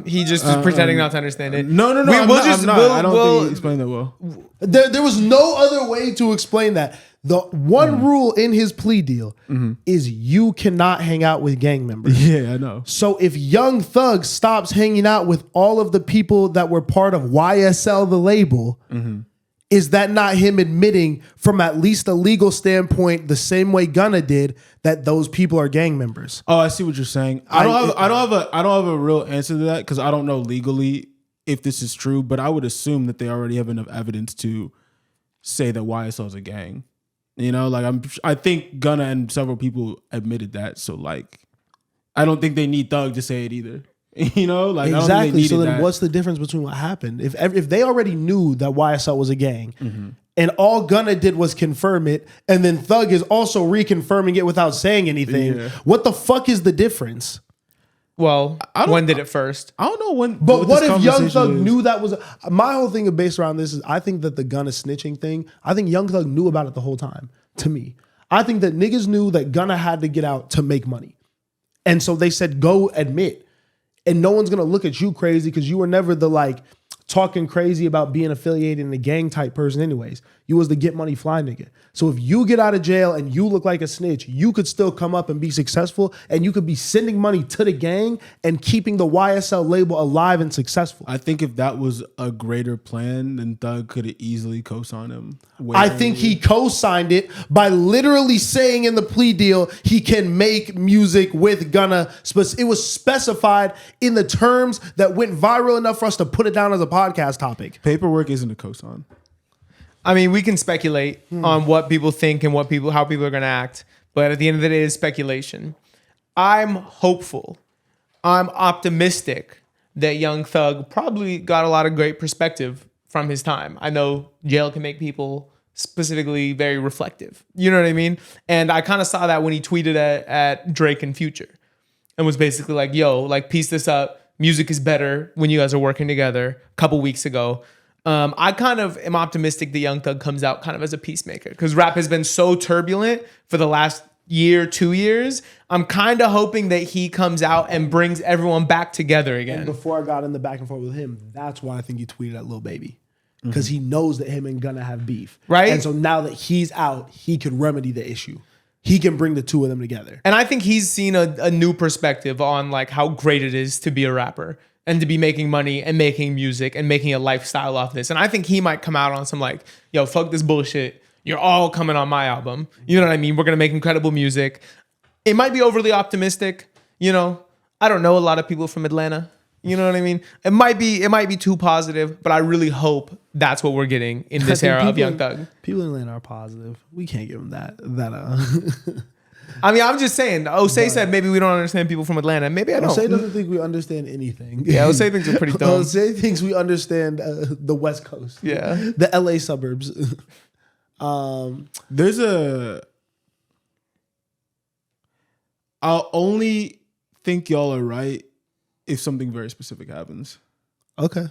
He just is pretending not to understand it. No. I'm not. I don't think you explained that well. There was no other way to explain that. The one rule in his plea deal is you cannot hang out with gang members. Yeah, I know. So if Young Thug stops hanging out with all of the people that were part of YSL, the label, is that not him admitting from at least a legal standpoint, the same way Gunna did, that those people are gang members? Oh, I see what you're saying. I don't have a real answer to that because I don't know legally if this is true, but I would assume that they already have enough evidence to say that YSL is a gang. You know, like I think Gunna and several people admitted that. So like, I don't think they need Thug to say it either. You know, like exactly. I don't think they so then, that. What's the difference between what happened? If they already knew that YSL was a gang, and all Gunna did was confirm it, and then Thug is also reconfirming it without saying anything, what the fuck is the difference? Well, when did it first? I don't know when. But what if Young Thug knew that was my whole thing based around this is I think that the Gunna snitching thing, I think Young Thug knew about it the whole time. To me, I think that niggas knew that Gunna had to get out to make money, and so they said go admit, and no one's gonna look at you crazy because you were never the like talking crazy about being affiliated in a gang type person anyways. You was the get money fly nigga. So if you get out of jail and you look like a snitch, you could still come up and be successful and you could be sending money to the gang and keeping the YSL label alive and successful. I think if that was a greater plan, then Thug could have easily co-signed him. I think he co-signed it by literally saying in the plea deal he can make music with Gunna. It was specified in the terms that went viral enough for us to put it down as a podcast topic. Paperwork isn't a co-sign. I mean, we can speculate on what people think and how people are going to act, but at the end of the day, it's speculation. I'm hopeful. I'm optimistic that Young Thug probably got a lot of great perspective from his time. I know jail can make people specifically very reflective. You know what I mean? And I kind of saw that when he tweeted at Drake and Future and was basically like, yo, like piece this up. Music is better when you guys are working together a couple weeks ago. I kind of am optimistic that Young Thug comes out kind of as a peacemaker because rap has been so turbulent for the last year, 2 years. I'm kind of hoping that he comes out and brings everyone back together again. And before I got in the back and forth with him, that's why I think he tweeted at Lil Baby. Because he knows that him and Gunna have beef. Right. And so now that he's out, he could remedy the issue. He can bring the two of them together. And I think he's seen a new perspective on like how great it is to be a rapper and to be making money and making music and making a lifestyle off this. And I think he might come out on some like, yo, fuck this bullshit. You're all coming on my album. You know what I mean? We're going to make incredible music. It might be overly optimistic. You know, I don't know a lot of people from Atlanta. You know what I mean? It might be too positive, but I really hope that's what we're getting in this era of Young Thug. People in Atlanta are positive. We can't give them that. I mean, I'm just saying. Osei said maybe we don't understand people from Atlanta. Maybe I don't. Osei doesn't think we understand anything. Yeah, Osei thinks we're pretty dumb. Osei thinks we understand the West Coast. Yeah. The LA suburbs. There's I'll only think y'all are right if something very specific happens. Okay.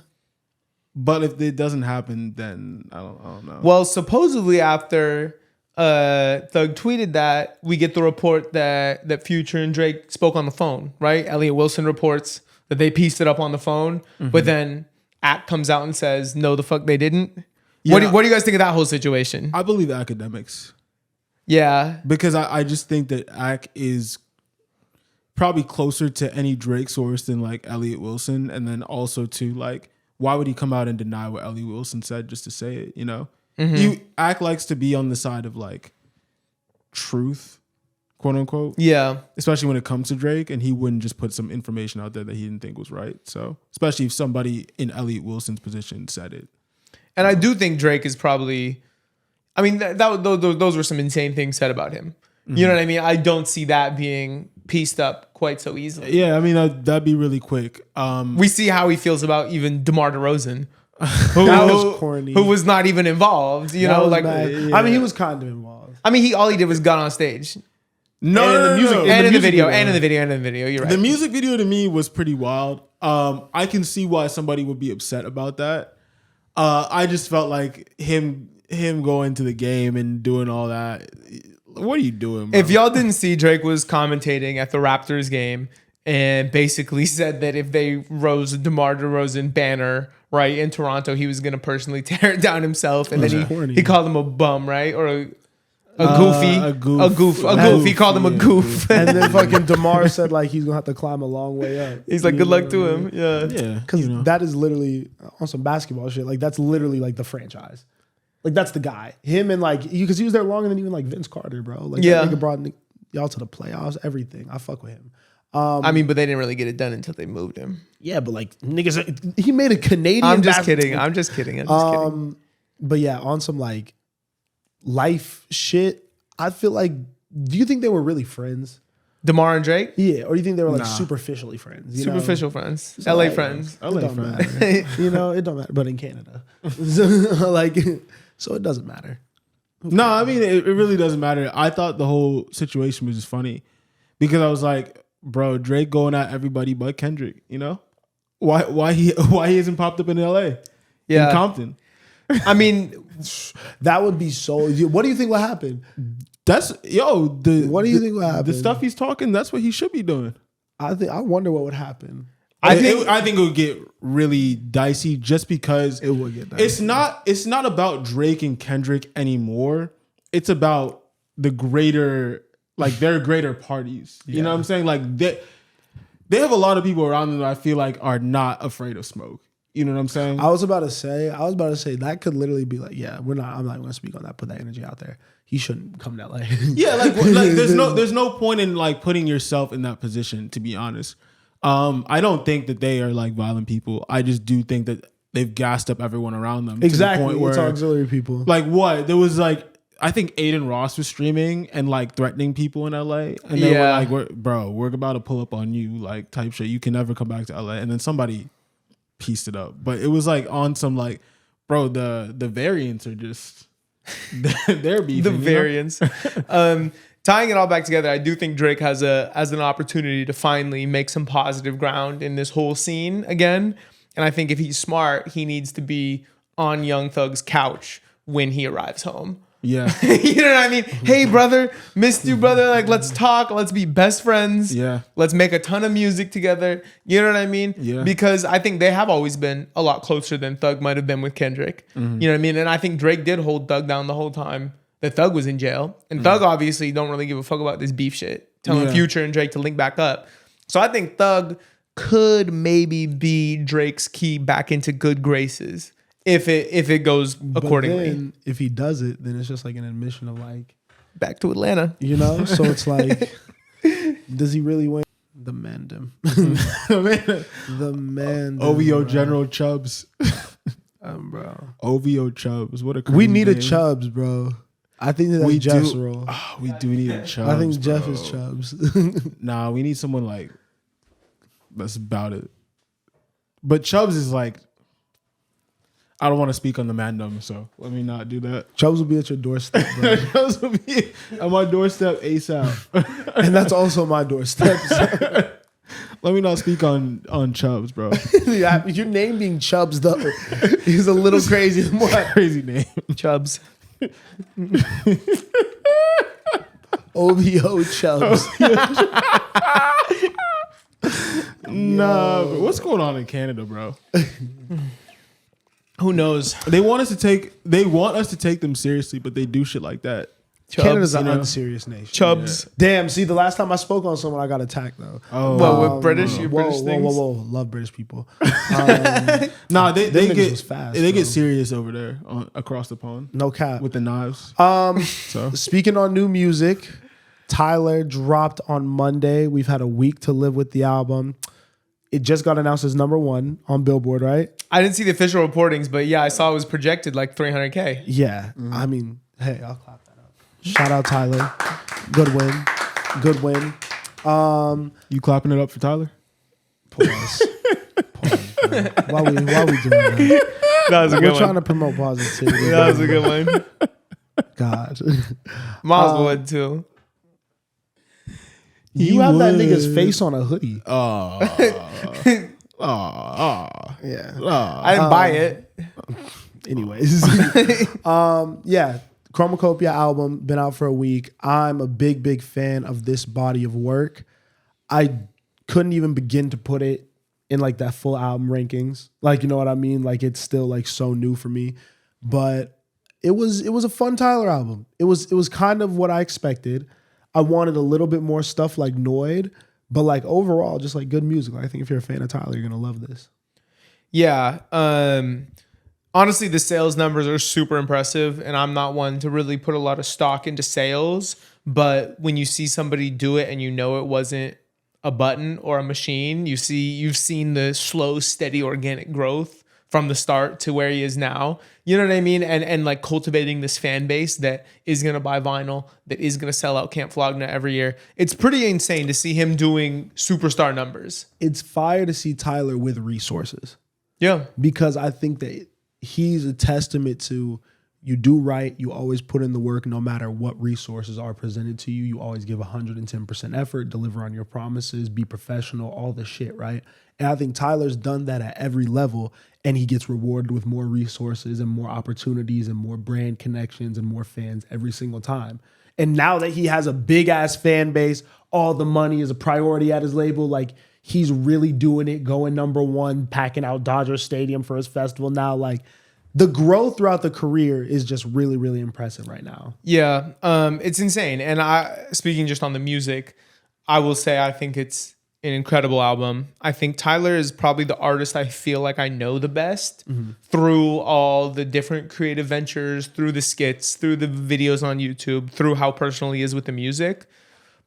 But if it doesn't happen, then I don't know. Well, supposedly after Thug tweeted that, we get the report that Future and Drake spoke on the phone, right? Elliot Wilson reports that they pieced it up on the phone, but then Ack comes out and says, no, the fuck they didn't. Yeah. What do you guys think of that whole situation? I believe academics. Yeah. Because I just think that Ack is probably closer to any Drake source than like Elliot Wilson. And then also to like, why would he come out and deny what Elliot Wilson said just to say it, you know? Ack likes to be on the side of like truth, quote unquote. Yeah. Especially when it comes to Drake, and he wouldn't just put some information out there that he didn't think was right. So, especially if somebody in Elliot Wilson's position said it. And I do think Drake is probably, I mean, those were some insane things said about him. You know what I mean? I don't see that being pieced up quite so easily. Yeah, I mean, that'd be really quick. We see how he feels about even DeMar DeRozan. That was corny. Who was not even involved, you That know, was like bad. yeah. I mean, he was kind of involved. I mean, all he did was got on stage. No, And in the video. You're right. The music video to me was pretty wild. I can see why somebody would be upset about that. I just felt like him going to the game and doing all that. What are you doing, bro? If y'all didn't see, Drake was commentating at the Raptors game and basically said that if they rose a DeMar DeRozan banner right in Toronto, he was going to personally tear it down himself. And then he called him a bum, right? Or a goofy. A goof. He called him a goof. And then fucking DeMar said like he's gonna have to climb a long way up. He's like, good luck to him. Yeah. Yeah. Because that is literally on some basketball shit. Like that's literally like the franchise. Like that's the guy. Him and like because he was there longer than even like Vince Carter, bro. Like that nigga brought y'all to the playoffs. Everything. I fuck with him. I mean, but they didn't really get it done until they moved him. Yeah, but like niggas, he made a Canadian. I'm just kidding. But yeah, on some like life shit, I feel like. Do you think they were really friends? DeMar and Drake? Yeah, or do you think they were like superficially friends? Superficial friends, LA friends. LA friends. Matter. You know, it don't matter. But in Canada, like, so it doesn't matter. No, I mean it really doesn't matter. I thought the whole situation was just funny because I was like, bro, Drake going at everybody but Kendrick. You know, why he hasn't popped up in LA? Yeah, in Compton. I mean, that would be so. What do you think will happen? That's What do you think will happen? The stuff he's talking, that's what he should be doing. I wonder what would happen. I think it would get really dicey just because It would get dicey. It's not about Drake and Kendrick anymore. It's about the greater, like their greater parties. You know what I'm saying? Like they have a lot of people around them that I feel like are not afraid of smoke. You know what I'm saying? I was about to say that could literally be like, yeah, I'm not going to speak on that. Put that energy out there. He shouldn't come to LA. Yeah, like there's no point in like putting yourself in that position, to be honest. I don't think that they are like violent people. I just do think that they've gassed up everyone around them. Exactly. To the point where, it's auxiliary people. like what? There was like, I think Aiden Ross was streaming and like threatening people in LA. And they were like, we're about to pull up on you, like type shit. You can never come back to LA. And then somebody pieced it up. But it was like on some like, bro, the variants are just they're beefing. The variants. Tying it all back together, I do think Drake has an opportunity to finally make some positive ground in this whole scene again. And I think if he's smart, he needs to be on Young Thug's couch when he arrives home. Yeah. You know what I mean? Hey, brother, missed you, brother. Like, let's talk. Let's be best friends. Yeah. Let's make a ton of music together. You know what I mean? Yeah. Because I think they have always been a lot closer than Thug might have been with Kendrick. Mm-hmm. You know what I mean? And I think Drake did hold Thug down the whole time that Thug was in jail. And Thug obviously don't really give a fuck about this beef shit. Telling Future and Drake to link back up. So I think Thug could maybe be Drake's key back into good graces. If it goes accordingly. Then, if he does it, then it's just like an admission of like back to Atlanta. You know? So it's like, does he really win? The Mandem. The Mandem. OVO bro. General Chubbs. Bro. OVO Chubbs. What a crazy We need a name. Chubbs, bro. I think that's Jeff's role. Oh, we do need a Chubbs. I think Jeff bro. is Chubbs. Nah, we need someone like that's about it. But Chubbs is like, I don't want to speak on the mandem, so let me not do that. Chubbs will be at your doorstep, bro. Chubbs will be at my doorstep ASAP. And that's also my doorstep. Let me not speak on Chubbs, bro. Yeah, your name being Chubbs, though, is a little crazy. More Crazy name. Chubbs. OVO Chubbs. Nah, but what's going on in Canada, bro? Who knows? They want us to take them seriously, but they do shit like that. Chubbs, Canada's an unserious nation. Chubbs. Damn, see, the last time I spoke on someone, I got attacked, though. Oh, Well, with British, your British whoa, things. whoa. Love British people. nah, they niggas was fast, they bro. get serious over there across the pond No cap. with the knives. So Speaking on new music, Tyler dropped on Monday. We've had a week to live with the album. It just got announced as #1 on Billboard, right? I didn't see the official reportings, but yeah, I saw it was projected like 300K. Yeah. I mean, hey, I'll clap that up. Shout out Tyler. Good win. Good win. you clapping it up for Tyler? Pause. Bro. Why we doing that? That was a We're good trying one. to promote positivity. That was a good one. God. Miles would too. You have that nigga's face on a hoodie. Yeah. I didn't buy it. Anyways. Yeah. Chromakopia album, been out for a week. I'm a big fan of this body of work. I couldn't even begin to put it in like that full album rankings. Like, you know what I mean? Like it's still like so new for me. But it was a fun Tyler album. It was kind of what I expected. I wanted a little bit more stuff like Noid, but like overall, just like good music. Like, I think if you're a fan of Tyler, you're gonna love this. Yeah. Honestly, the sales numbers are super impressive, and I'm not one to really put a lot of stock into sales. But when you see somebody do it and you know it wasn't a button or a machine, you've seen the slow, steady, organic growth from the start to where he is now. You know what I mean? And like cultivating this fan base that is going to buy vinyl, that is going to sell out Camp Flogna every year. It's pretty insane to see him doing superstar numbers. It's fire to see Tyler with resources. Yeah. Because I think that he's a testament to you do right. You always put in the work no matter what resources are presented to you. You always give 110% effort, deliver on your promises, be professional, all the shit, right? And I think Tyler's done that at every level, and he gets rewarded with more resources and more opportunities and more brand connections and more fans every single time. And now that he has a big ass fan base, all the money is a priority at his label, like he's really doing it, going #1, packing out Dodger Stadium for his festival now. Like the growth throughout the career is just really, really impressive right now. Yeah, it's insane. And speaking just on the music, I will say I think it's an incredible album. I think Tyler is probably the artist I feel like I know the best through all the different creative ventures, through the skits, through the videos on YouTube, through how personal he is with the music.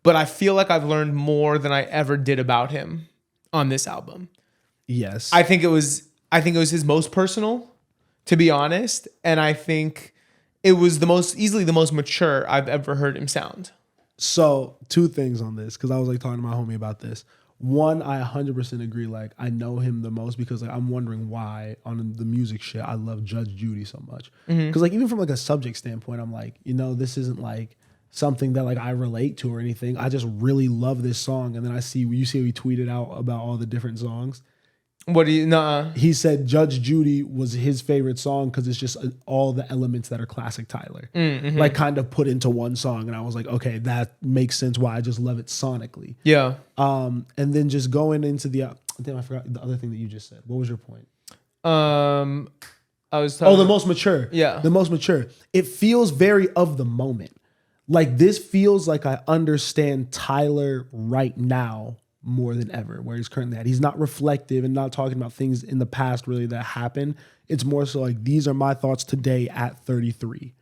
But I feel like I've learned more than I ever did about him on this album. Yes. I think it was his most personal, to be honest. And I think it was easily the most mature I've ever heard him sound. So 2 things on this, because I was like talking to my homie about this. One, I 100% agree. Like I know him the most because like I'm wondering why on the music shit I love Judge Judy so much. Because like even from like a subject standpoint, I'm like, you know, this isn't like something that like I relate to or anything. I just really love this song. And then you see he tweeted out about all the different songs. What do you know? He said Judge Judy was his favorite song because it's just all the elements that are classic Tyler, like kind of put into one song. And I was like, okay, that makes sense why I just love it sonically. Yeah. And then just going into I forgot the other thing that you just said. What was your point? I was talking. Oh, the most mature. Yeah. The most mature. It feels very of the moment. Like this feels like I understand Tyler right now more than ever, where he's currently at. He's not reflective and not talking about things in the past really that happened. It's more so like, these are my thoughts today at 33,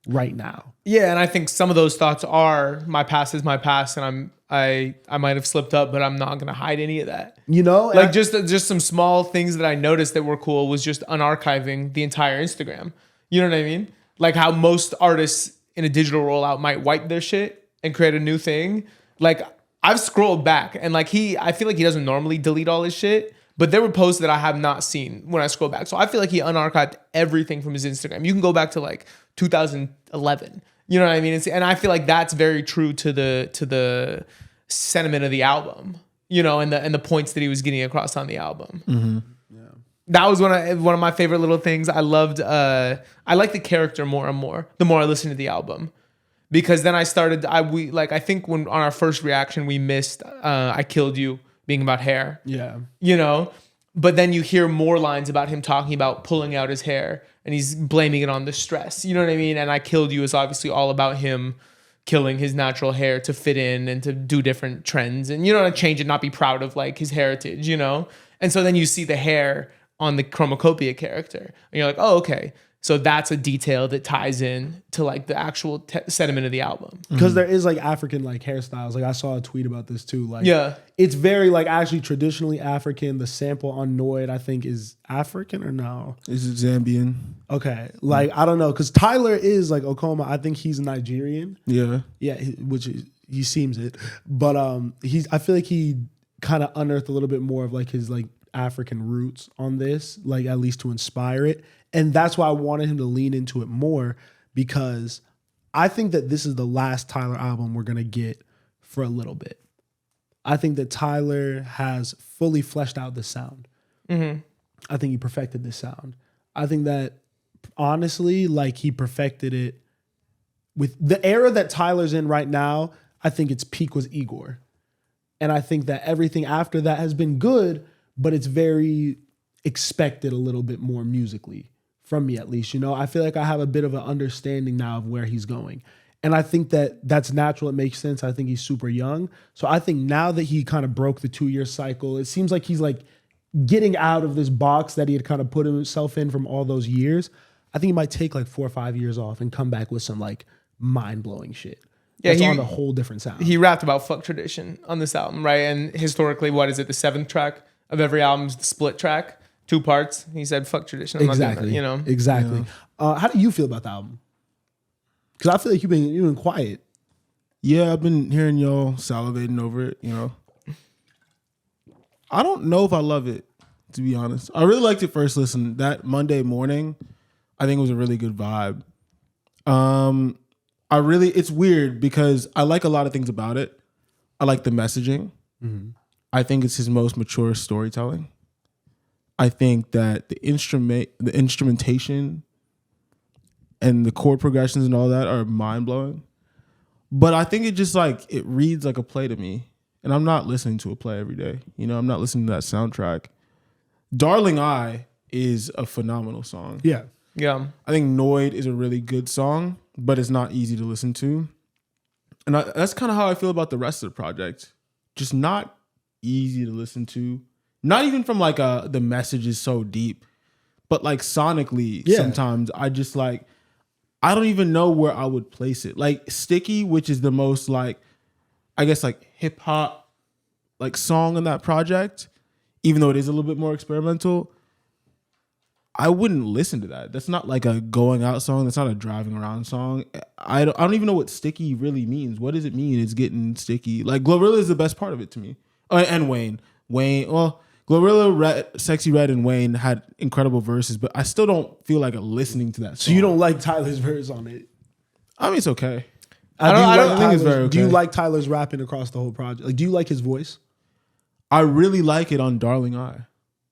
right now. Yeah, and I think some of those thoughts are my past is my past, and I might have slipped up, but I'm not gonna hide any of that. You know, like just some small things that I noticed that were cool was just unarchiving the entire Instagram. You know what I mean? Like how most artists in a digital rollout might wipe their shit and create a new thing. Like I've scrolled back and like I feel like he doesn't normally delete all his shit, but there were posts that I have not seen when I scroll back. So I feel like he unarchived everything from his Instagram. You can go back to like 2011. You know what I mean? And I feel like that's very true to the sentiment of the album, you know, and the points that he was getting across on the album. Mm-hmm. That was one of my favorite little things. I loved. I like the character more and more the more I listened to the album, because then I started. I think when on our first reaction we missed "I Killed You" being about hair. Yeah, you know, but then you hear more lines about him talking about pulling out his hair and he's blaming it on the stress. You know what I mean? And "I Killed You" is obviously all about him killing his natural hair to fit in and to do different trends and, you know, to change and not be proud of like his heritage, you know? And so then you see the hair on the Chromakopia character and you're like, oh, okay. So that's a detail that ties in to like the actual sentiment of the album. Because there is like African like hairstyles. Like I saw a tweet about this too. Like yeah, it's very like actually traditionally African. The sample on Noid I think is African or no? Is it Zambian? Okay, like I don't know because Tyler is like Okoma. I think he's Nigerian. Yeah, yeah, which he seems it. But I feel like he kind of unearthed a little bit more of like his like African roots on this, like at least to inspire it. And that's why I wanted him to lean into it more, because I think that this is the last Tyler album we're going to get for a little bit. I think that Tyler has fully fleshed out the sound. Mm-hmm. I think he perfected the sound. I think that honestly, like he perfected it with the era that Tyler's in right now. I think its peak was Igor. And I think that everything after that has been good, but it's very expected a little bit more musically. From me, at least, you know, I feel like I have a bit of an understanding now of where he's going. And I think that that's natural. It makes sense. I think he's super young. So I think now that he kind of broke the 2-year cycle, it seems like he's like getting out of this box that he had kind of put himself in from all those years. I think he might take like 4 or 5 years off and come back with some like mind-blowing shit. Yeah, it's on a whole different sound. He rapped about fuck tradition on this album, right? And historically, what is it? The 7th track of every album is the split track. 2 parts. He said, "Fuck tradition." Exactly. You know. Exactly. Yeah. How do you feel about the album? Because I feel like you've been quiet. Yeah, I've been hearing y'all salivating over it. You know, I don't know if I love it, to be honest. I really liked it first listen. That Monday morning, I think it was a really good vibe. It's weird because I like a lot of things about it. I like the messaging. Mm-hmm. I think it's his most mature storytelling. I think that the instrumentation and the chord progressions and all that are mind blowing. But I think it just like, it reads like a play to me. And I'm not listening to a play every day. You know, I'm not listening to that soundtrack. Darling I is a phenomenal song. Yeah. Yeah. I think Noid is a really good song, but it's not easy to listen to. And that's kind of how I feel about the rest of the project. Just not easy to listen to. Not even from like the message is so deep, but like sonically, sometimes I just like, I don't even know where I would place it. Like Sticky, which is the most like, I guess like hip hop like song in that project, even though it is a little bit more experimental, I wouldn't listen to that. That's not like a going out song. That's not a driving around song. I don't even know what sticky really means. What does it mean? It's getting sticky. Like Glorilla is the best part of it to me. And Wayne, well, Glorilla, Sexy Red, and Wayne had incredible verses, but I still don't feel like listening to that song. So you don't like Tyler's verse on it? I mean, it's okay. I don't think it's very okay. Do you like Tyler's rapping across the whole project? Like, do you like his voice? I really like it on Darling I.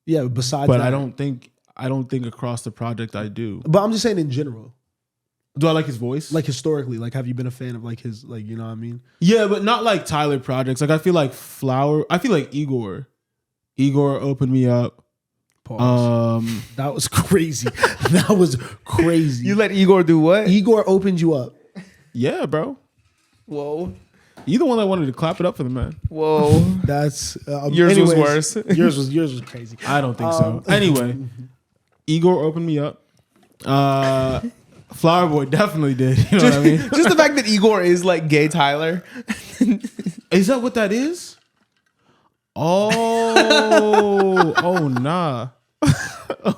Yeah, besides but that. I don't think across the project I do. But I'm just saying in general. Do I like his voice? Like historically, like have you been a fan of like his, like, you know what I mean? Yeah, but not like Tyler projects. Like I feel like Igor. Igor opened me up. Pause. That was crazy. That was crazy. You let Igor do what? Igor opened you up. Yeah, bro. Whoa. You the one that wanted to clap it up for the man. Whoa. That's yours was worse. yours was crazy. I don't think so. Anyway, Igor opened me up. Flower Boy definitely did. You know what I mean? Just the fact that Igor is like gay Tyler. Is that what that is? Oh nah.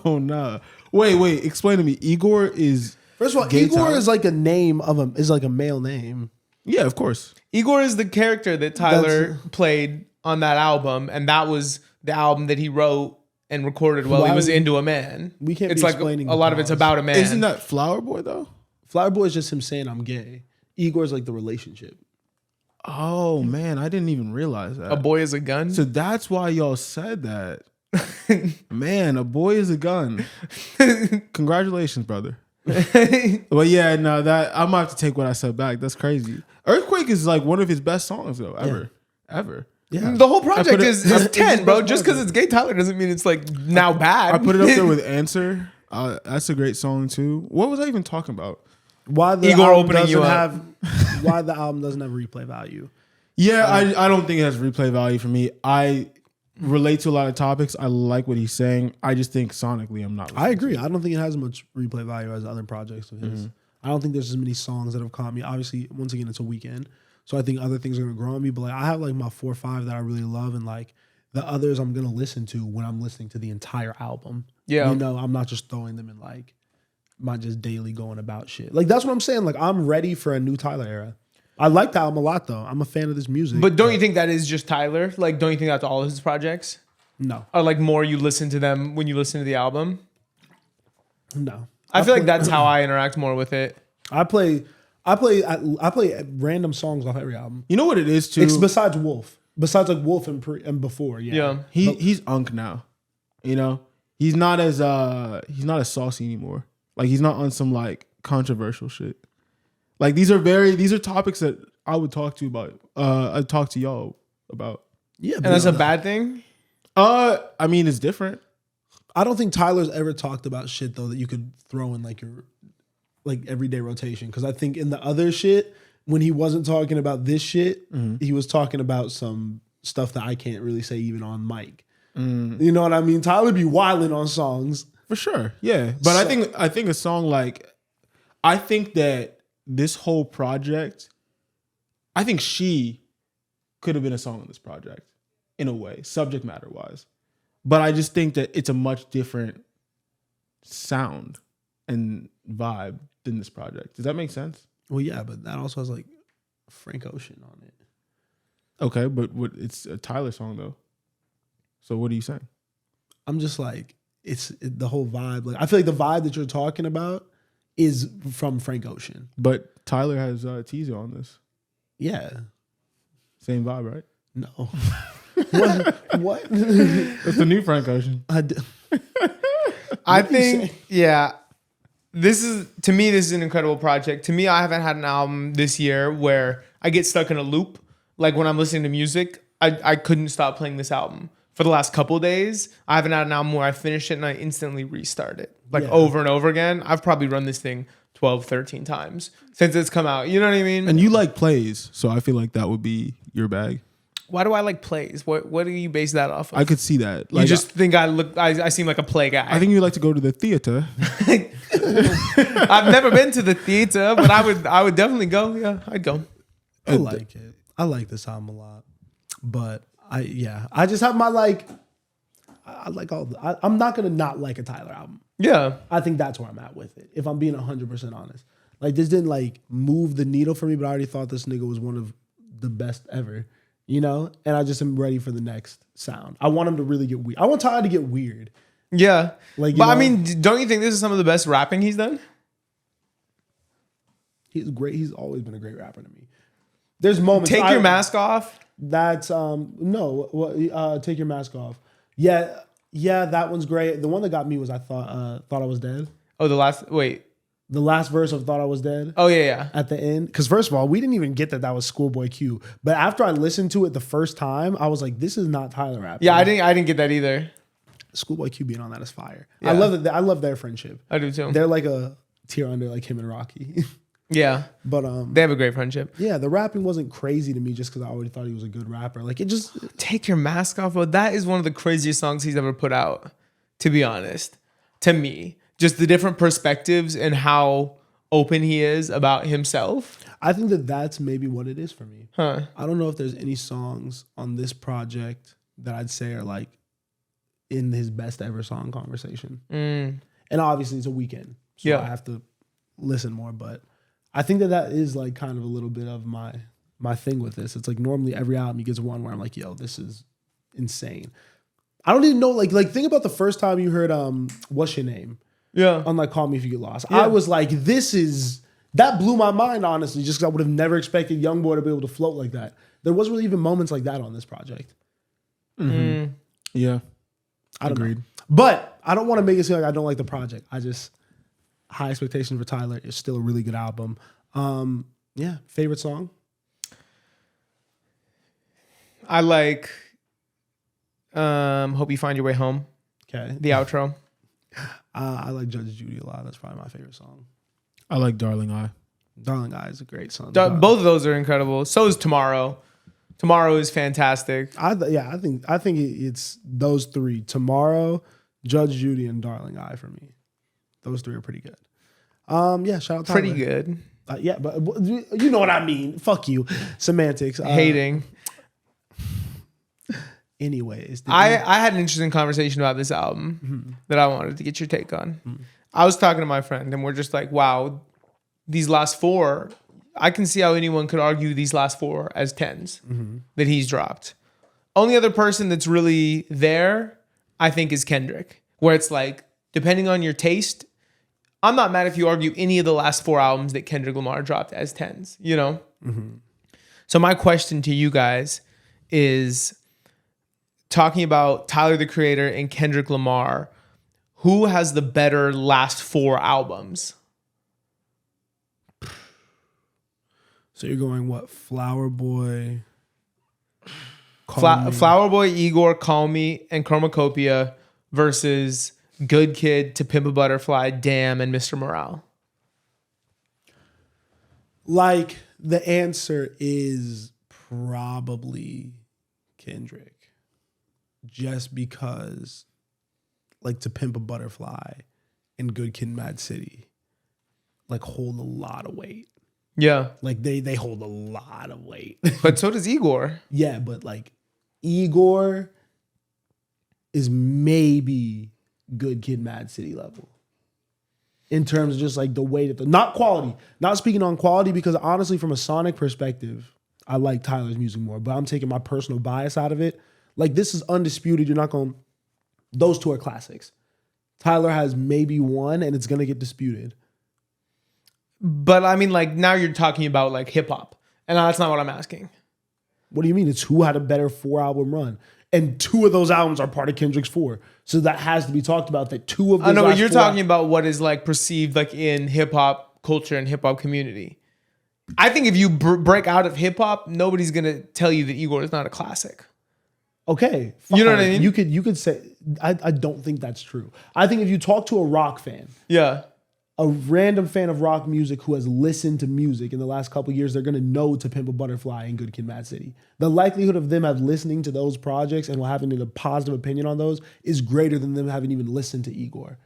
Oh nah. Wait. Explain to me. Igor is First of all, Gay Igor Tyler? is like a name is like a male name. Yeah, of course. Igor is the character that Tyler played on that album, and that was the album that he wrote and recorded while he was into a man. We can't It's be like explaining a lot of it's about a man. Isn't that Flower Boy though? Flower Boy is just him saying I'm gay. Igor's like the relationship. Oh man, I didn't even realize that. a boy is a gun? So that's why y'all said that. Man, a boy is a gun. Congratulations, brother. But yeah, no, that I'm gonna have to take what I said back. That's crazy. Earthquake is like one of his best songs though, ever. Yeah. The whole project it- is it's 10, bro. best Just because it's Gay Tyler doesn't mean it's like now bad. I put it up there with Answer. That's a great song too. What was I even talking about? Why the Igor album opening you doesn't up. have why the album doesn't have replay value. Yeah, I don't think it has replay value for me. I relate to a lot of topics. I like what he's saying. I just think sonically I'm not. I agree. I don't think it has much replay value as other projects of his. I don't think there's as many songs that have caught me. Obviously, once again, it's a weekend. So I think other things are gonna grow on me. But like I have like my 4 or 5 that I really love, and like the others I'm gonna listen to when I'm listening to the entire album. Yeah. You know, I'm not just throwing them in like my just daily going about shit. Like that's what I'm saying. Like I'm ready for a new Tyler era. I like the album a lot though. I'm a fan of this music. But don't you think that is just Tyler? Like, don't you think that's all of his projects? No. Or like more you listen to them when you listen to the album? No. I feel like that's how I interact more with it. I play random songs off every album. You know what it is too. It's besides Wolf. Besides like Wolf and before, yeah. Yeah. He's Unk now. You know, he's not as saucy anymore. Like he's not on some like controversial shit. Like these are topics that I would talk to about. I'd talk to y'all about. Yeah, And that's a bad thing? I mean, it's different. I don't think Tyler's ever talked about shit though that you could throw in like your like everyday rotation. Because I think in the other shit, when he wasn't talking about this shit, he was talking about some stuff that I can't really say even on mic. You know what I mean? Tyler be wilding on songs. For sure, yeah. But I think a song like, I think that this whole project, I think she could have been a song on this project in a way, subject matter wise. But I just think that it's a much different sound and vibe than this project. Does that make sense? Well, yeah, but that also has like Frank Ocean on it. Okay, but it's a Tyler song though. So what are you saying? I'm just like, the whole vibe. Like I feel like the vibe that you're talking about is from Frank Ocean. But Tyler has Teaser on this. Yeah. Same vibe, right? No. What? It's the new Frank Ocean. I think, yeah. This is an incredible project. To me, I haven't had an album this year where I get stuck in a loop. Like when I'm listening to music, I couldn't stop playing this album. For the last couple of days, I haven't had an album where I finish it and I instantly restart it. Like over and over again. I've probably run this thing 12, 13 times since it's come out. You know what I mean? And you like plays, so I feel like that would be your bag. Why do I like plays? What do you base that off of? I could see that. You just think I seem like a play guy. I think you like to go to the theater. I've never been to the theater, but I would definitely go. Yeah, I'd go. I like it. I like this album a lot. But I just have my like, I like all I'm not going to not like a Tyler album. Yeah. I think that's where I'm at with it. If I'm being 100% honest. Like this didn't like move the needle for me, but I already thought this nigga was one of the best ever. You know? And I just am ready for the next sound. I want him to really get weird. I want Tyler to get weird. Yeah. Like, but I mean, don't you think this is some of the best rapping he's done? He's great. He's always been a great rapper to me. There's moments. Take Your Mask Off. That's no. Take Your Mask Off. Yeah, that one's great. The one that got me was I thought I was dead. Oh, the last verse of Thought I Was Dead. Oh yeah. At the end, because first of all, we didn't even get that was Schoolboy Q. But after I listened to it the first time, I was like, this is not Tyler rapping. Yeah, I didn't get that either. Schoolboy Q being on that is fire. Yeah. I love that. I love their friendship. I do too. They're like a tier under like him and Rocky. Yeah. But they have a great friendship. Yeah, the rapping wasn't crazy to me just because I already thought he was a good rapper. Like it just Take Your Mask Off, bro. That is one of the craziest songs he's ever put out, to be honest. To me. Just the different perspectives and how open he is about himself. I think that's maybe what it is for me. Huh. I don't know if there's any songs on this project that I'd say are like in his best ever song conversation. And obviously it's a weekend. So Yeah. I have to listen more. But I think that is like kind of a little bit of my thing with this. It's like normally every album you get to one where I'm like, yo, this is insane. I don't even know, like think about the first time you heard What's Your Name? Yeah. On like Call Me If You Get Lost. Yeah. I was like, that blew my mind, honestly, just because I would have never expected Youngboy to be able to float like that. There wasn't really even moments like that on this project. Mm-hmm. Yeah. I don't Agreed. know. But I don't want to make it seem like I don't like the project. I just, high expectations for Tyler. It's still a really good album. Yeah. Favorite song? I like Hope You Find Your Way Home. Okay. The outro. I like Judge Judy a lot. That's probably my favorite song. I like Darling I. Darling I is a great song. Both of those are incredible. So is Tomorrow. Tomorrow is fantastic. I think it's those three: Tomorrow, Judge Judy, and Darling I for me. Those three are pretty good. Yeah, shout out Tyler. Pretty good. Yeah, but you know what I mean. Fuck you, semantics. Hating. Anyways, I had an interesting conversation about this album that I wanted to get your take on. I was talking to my friend and we're just like, wow, these last four, I can see how anyone could argue these last four as 10s that he's dropped. Only other person that's really there, I think, is Kendrick, where it's like, depending on your taste, I'm not mad if you argue any of the last four albums that Kendrick Lamar dropped as 10s, you know? So my question to you guys is, talking about Tyler, the Creator, and Kendrick Lamar, who has the better last four albums? So you're going what? Flower Boy, Flower Boy, Igor, Call Me, and Chromakopia versus Good Kid, To Pimp a Butterfly, Damn, and Mr. Morale. Like the answer is probably Kendrick. Just because, like, To Pimp a Butterfly and Good Kid, Mad City, like, hold a lot of weight. Yeah. Like, they hold a lot of weight. But so does Igor. Yeah, but, like, Igor is maybe Good Kid, Mad City level. In terms of just, like, the way that not quality. Not speaking on quality, because, honestly, from a sonic perspective, I like Tyler's music more. But I'm taking my personal bias out of it. Like, this is undisputed. You're not going... Those two are classics. Tyler has maybe one, and it's going to get disputed. But, I mean, like, now you're talking about, like, hip-hop. And that's not what I'm asking. What do you mean? It's who had a better 4-album run. And 2 of those albums are part of Kendrick's 4. So that has to be talked about, that 2 of those... I know, but you're talking about what is, like, perceived, like, in hip-hop culture and hip-hop community. I think if you break out of hip-hop, nobody's going to tell you that Igor is not a classic. Okay. Fine. You know what I mean? You could say, I don't think that's true. I think if you talk to a rock fan, yeah, a random fan of rock music who has listened to music in the last couple of years, they're going to know To Pimp a Butterfly and Good Kid, Mad City. The likelihood of them listening to those projects and having a positive opinion on those is greater than them having even listened to Igor.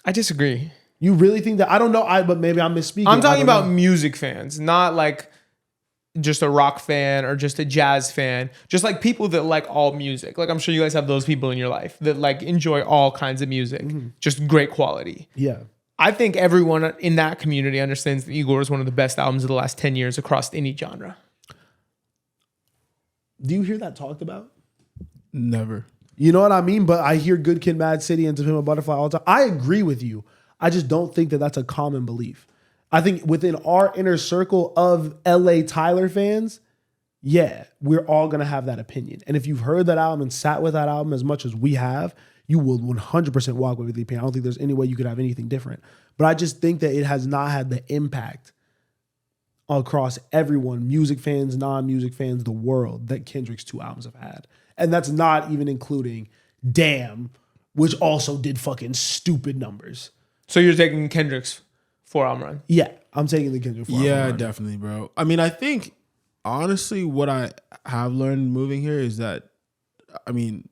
I disagree. You really think that? I don't know, but maybe I'm misspeaking. I'm talking about music fans, not like just a rock fan or just a jazz fan, just like people that like all music. Like, I'm sure you guys have those people in your life that like enjoy all kinds of music, just great quality. Yeah. I think everyone in that community understands that Igor is one of the best albums of the last 10 years across any genre. Do you hear that talked about? Never. You know what I mean? But I hear Good Kid, Mad City and To Pimp a Butterfly all the time. I agree with you. I just don't think that that's a common belief. I think within our inner circle of LA Tyler fans, yeah, we're all going to have that opinion. And if you've heard that album and sat with that album as much as we have, you will 100% walk away with the opinion. I don't think there's any way you could have anything different. But I just think that it has not had the impact across everyone, music fans, non-music fans, the world, that Kendrick's 2 albums have had. And that's not even including Damn, which also did fucking stupid numbers. So you're taking Kendrick's 4-album run? Yeah, I'm taking the Kendrick 4-album Yeah, run. definitely, bro. I mean, I think, honestly, what I have learned moving here is that, I mean,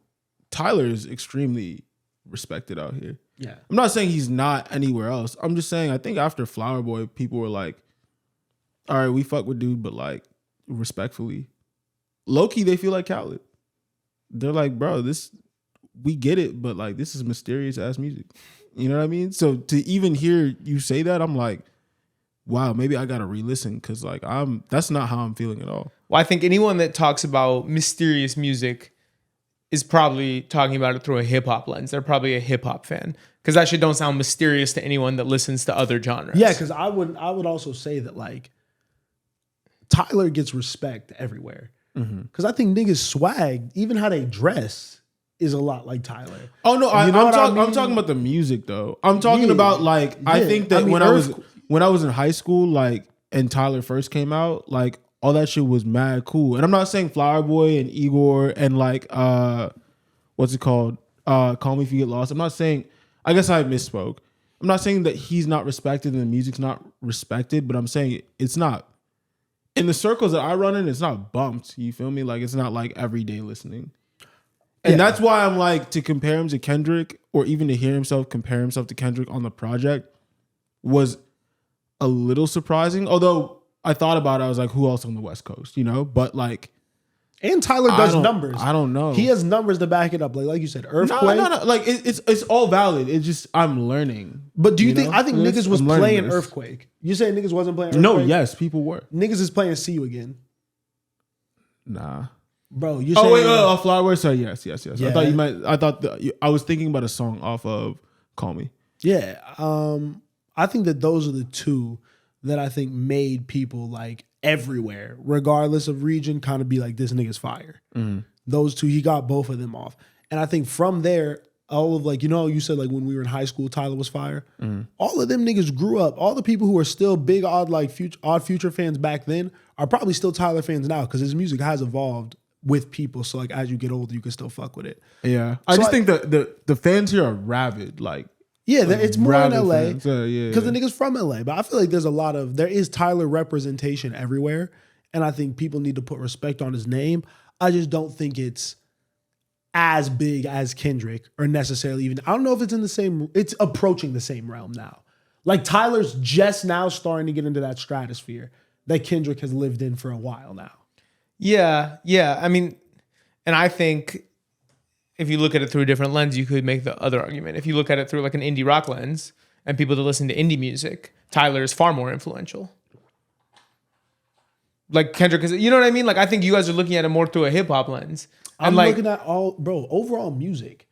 Tyler is extremely respected out here. Yeah. I'm not saying he's not anywhere else. I'm just saying, I think after Flower Boy, people were like, all right, we fuck with dude, but like, respectfully. Low-key, they feel like Khaled. They're like, bro, we get it, but like, this is mysterious ass music. You know what I mean? So to even hear you say that, I'm like, wow, maybe I gotta re-listen because like that's not how I'm feeling at all. Well, I think anyone that talks about mysterious music is probably talking about it through a hip hop lens. They're probably a hip hop fan because that shit don't sound mysterious to anyone that listens to other genres. Yeah, because I would also say that like Tyler gets respect everywhere because I think niggas swag, even how they dress, is a lot like Tyler. Oh no, You know what I mean? I'm talking about the music though. I'm talking about like I think that when I was in high school, like and Tyler first came out, like all that shit was mad cool. And I'm not saying Flower Boy and Igor and like what's it called? Call Me If You Get Lost. I'm not saying, I guess I misspoke. I'm not saying that he's not respected and the music's not respected, but I'm saying it's not. In the circles that I run in, it's not bumped. You feel me? Like it's not like everyday listening. And that's why I'm like, to compare him to Kendrick or even to hear himself compare himself to Kendrick on the project was a little surprising. Although I thought about it, I was like, who else on the West Coast, you know? But like, and Tyler does numbers. I don't know. He has numbers to back it up. Like you said, Earthquake. No. Like it's all valid. It's just I'm learning. But do you think? I think niggas was playing Earthquake. You saying niggas wasn't playing Earthquake? No, yes, people were. Niggas is playing See You Again. Nah. Bro, you saying... Oh, wait, Flower. Sorry, yes. Yeah. I thought you might... I was thinking about a song off of Call Me. Yeah. I think that those are the two that I think made people like everywhere, regardless of region, kind of be like, this nigga's fire. Those two, he got both of them off. And I think from there, all of like, you know, you said like when we were in high school, Tyler was fire. All of them niggas grew up. All the people who are still big Odd Future fans back then are probably still Tyler fans now because his music has evolved with people. So like as you get older, you can still fuck with it. Yeah. I just think that the fans here are rabid. Like, yeah, it's more in LA because the niggas from LA. But I feel like there is Tyler representation everywhere. And I think people need to put respect on his name. I just don't think it's as big as Kendrick or necessarily even, I don't know if it's approaching the same realm now. Like Tyler's just now starting to get into that stratosphere that Kendrick has lived in for a while now. Yeah. I mean, and I think if you look at it through a different lens, you could make the other argument. If you look at it through like an indie rock lens and people that listen to indie music, Tyler is far more influential. Like Kendrick is, you know what I mean? Like I think you guys are looking at it more through a hip hop lens. I'm looking at overall music.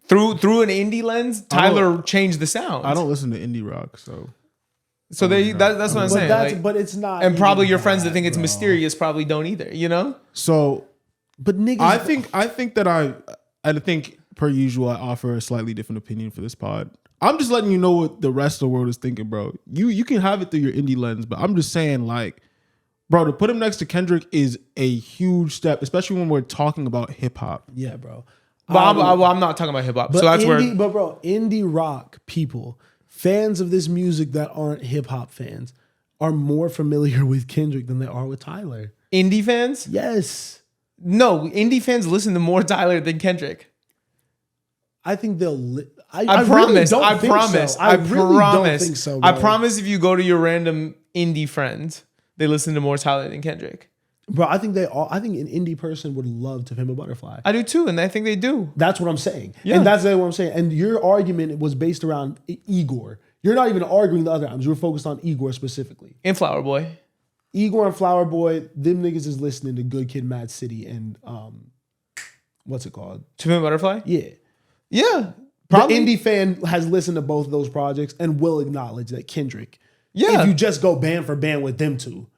Through an indie lens, Tyler changed the sound. I don't listen to indie rock, so that's what I'm saying. But it's not. And probably your friends that think it's mysterious probably don't either, you know? So, but niggas, I think that I think per usual I offer a slightly different opinion for this pod. I'm just letting you know what the rest of the world is thinking, bro. You can have it through your indie lens, but I'm just saying, like, bro, to put him next to Kendrick is a huge step, especially when we're talking about hip hop. Yeah, bro. But I'm not talking about hip hop, so that's where. But bro, indie rock people, fans of this music that aren't hip hop fans, are more familiar with Kendrick than they are with Tyler. Indie fans? Yes. No, indie fans listen to more Tyler than Kendrick. I think they'll. I promise. Really I promise. So. I really don't think so. Bro. I promise. If you go to your random indie friends, they listen to more Tyler than Kendrick. Bro, I think an indie person would love To Pimp a Butterfly. I do too, and I think they do. That's what I'm saying. Yeah. And that's what I'm saying. And your argument was based around Igor. You're not even arguing the other albums. You were focused on Igor specifically. And Flower Boy. Igor and Flower Boy, them niggas is listening to Good Kid, Mad City, and what's it called? To Pimp a Butterfly? Yeah. Yeah. Probably. The indie fan has listened to both of those projects and will acknowledge that Kendrick. Yeah. If you just go band for band with them two.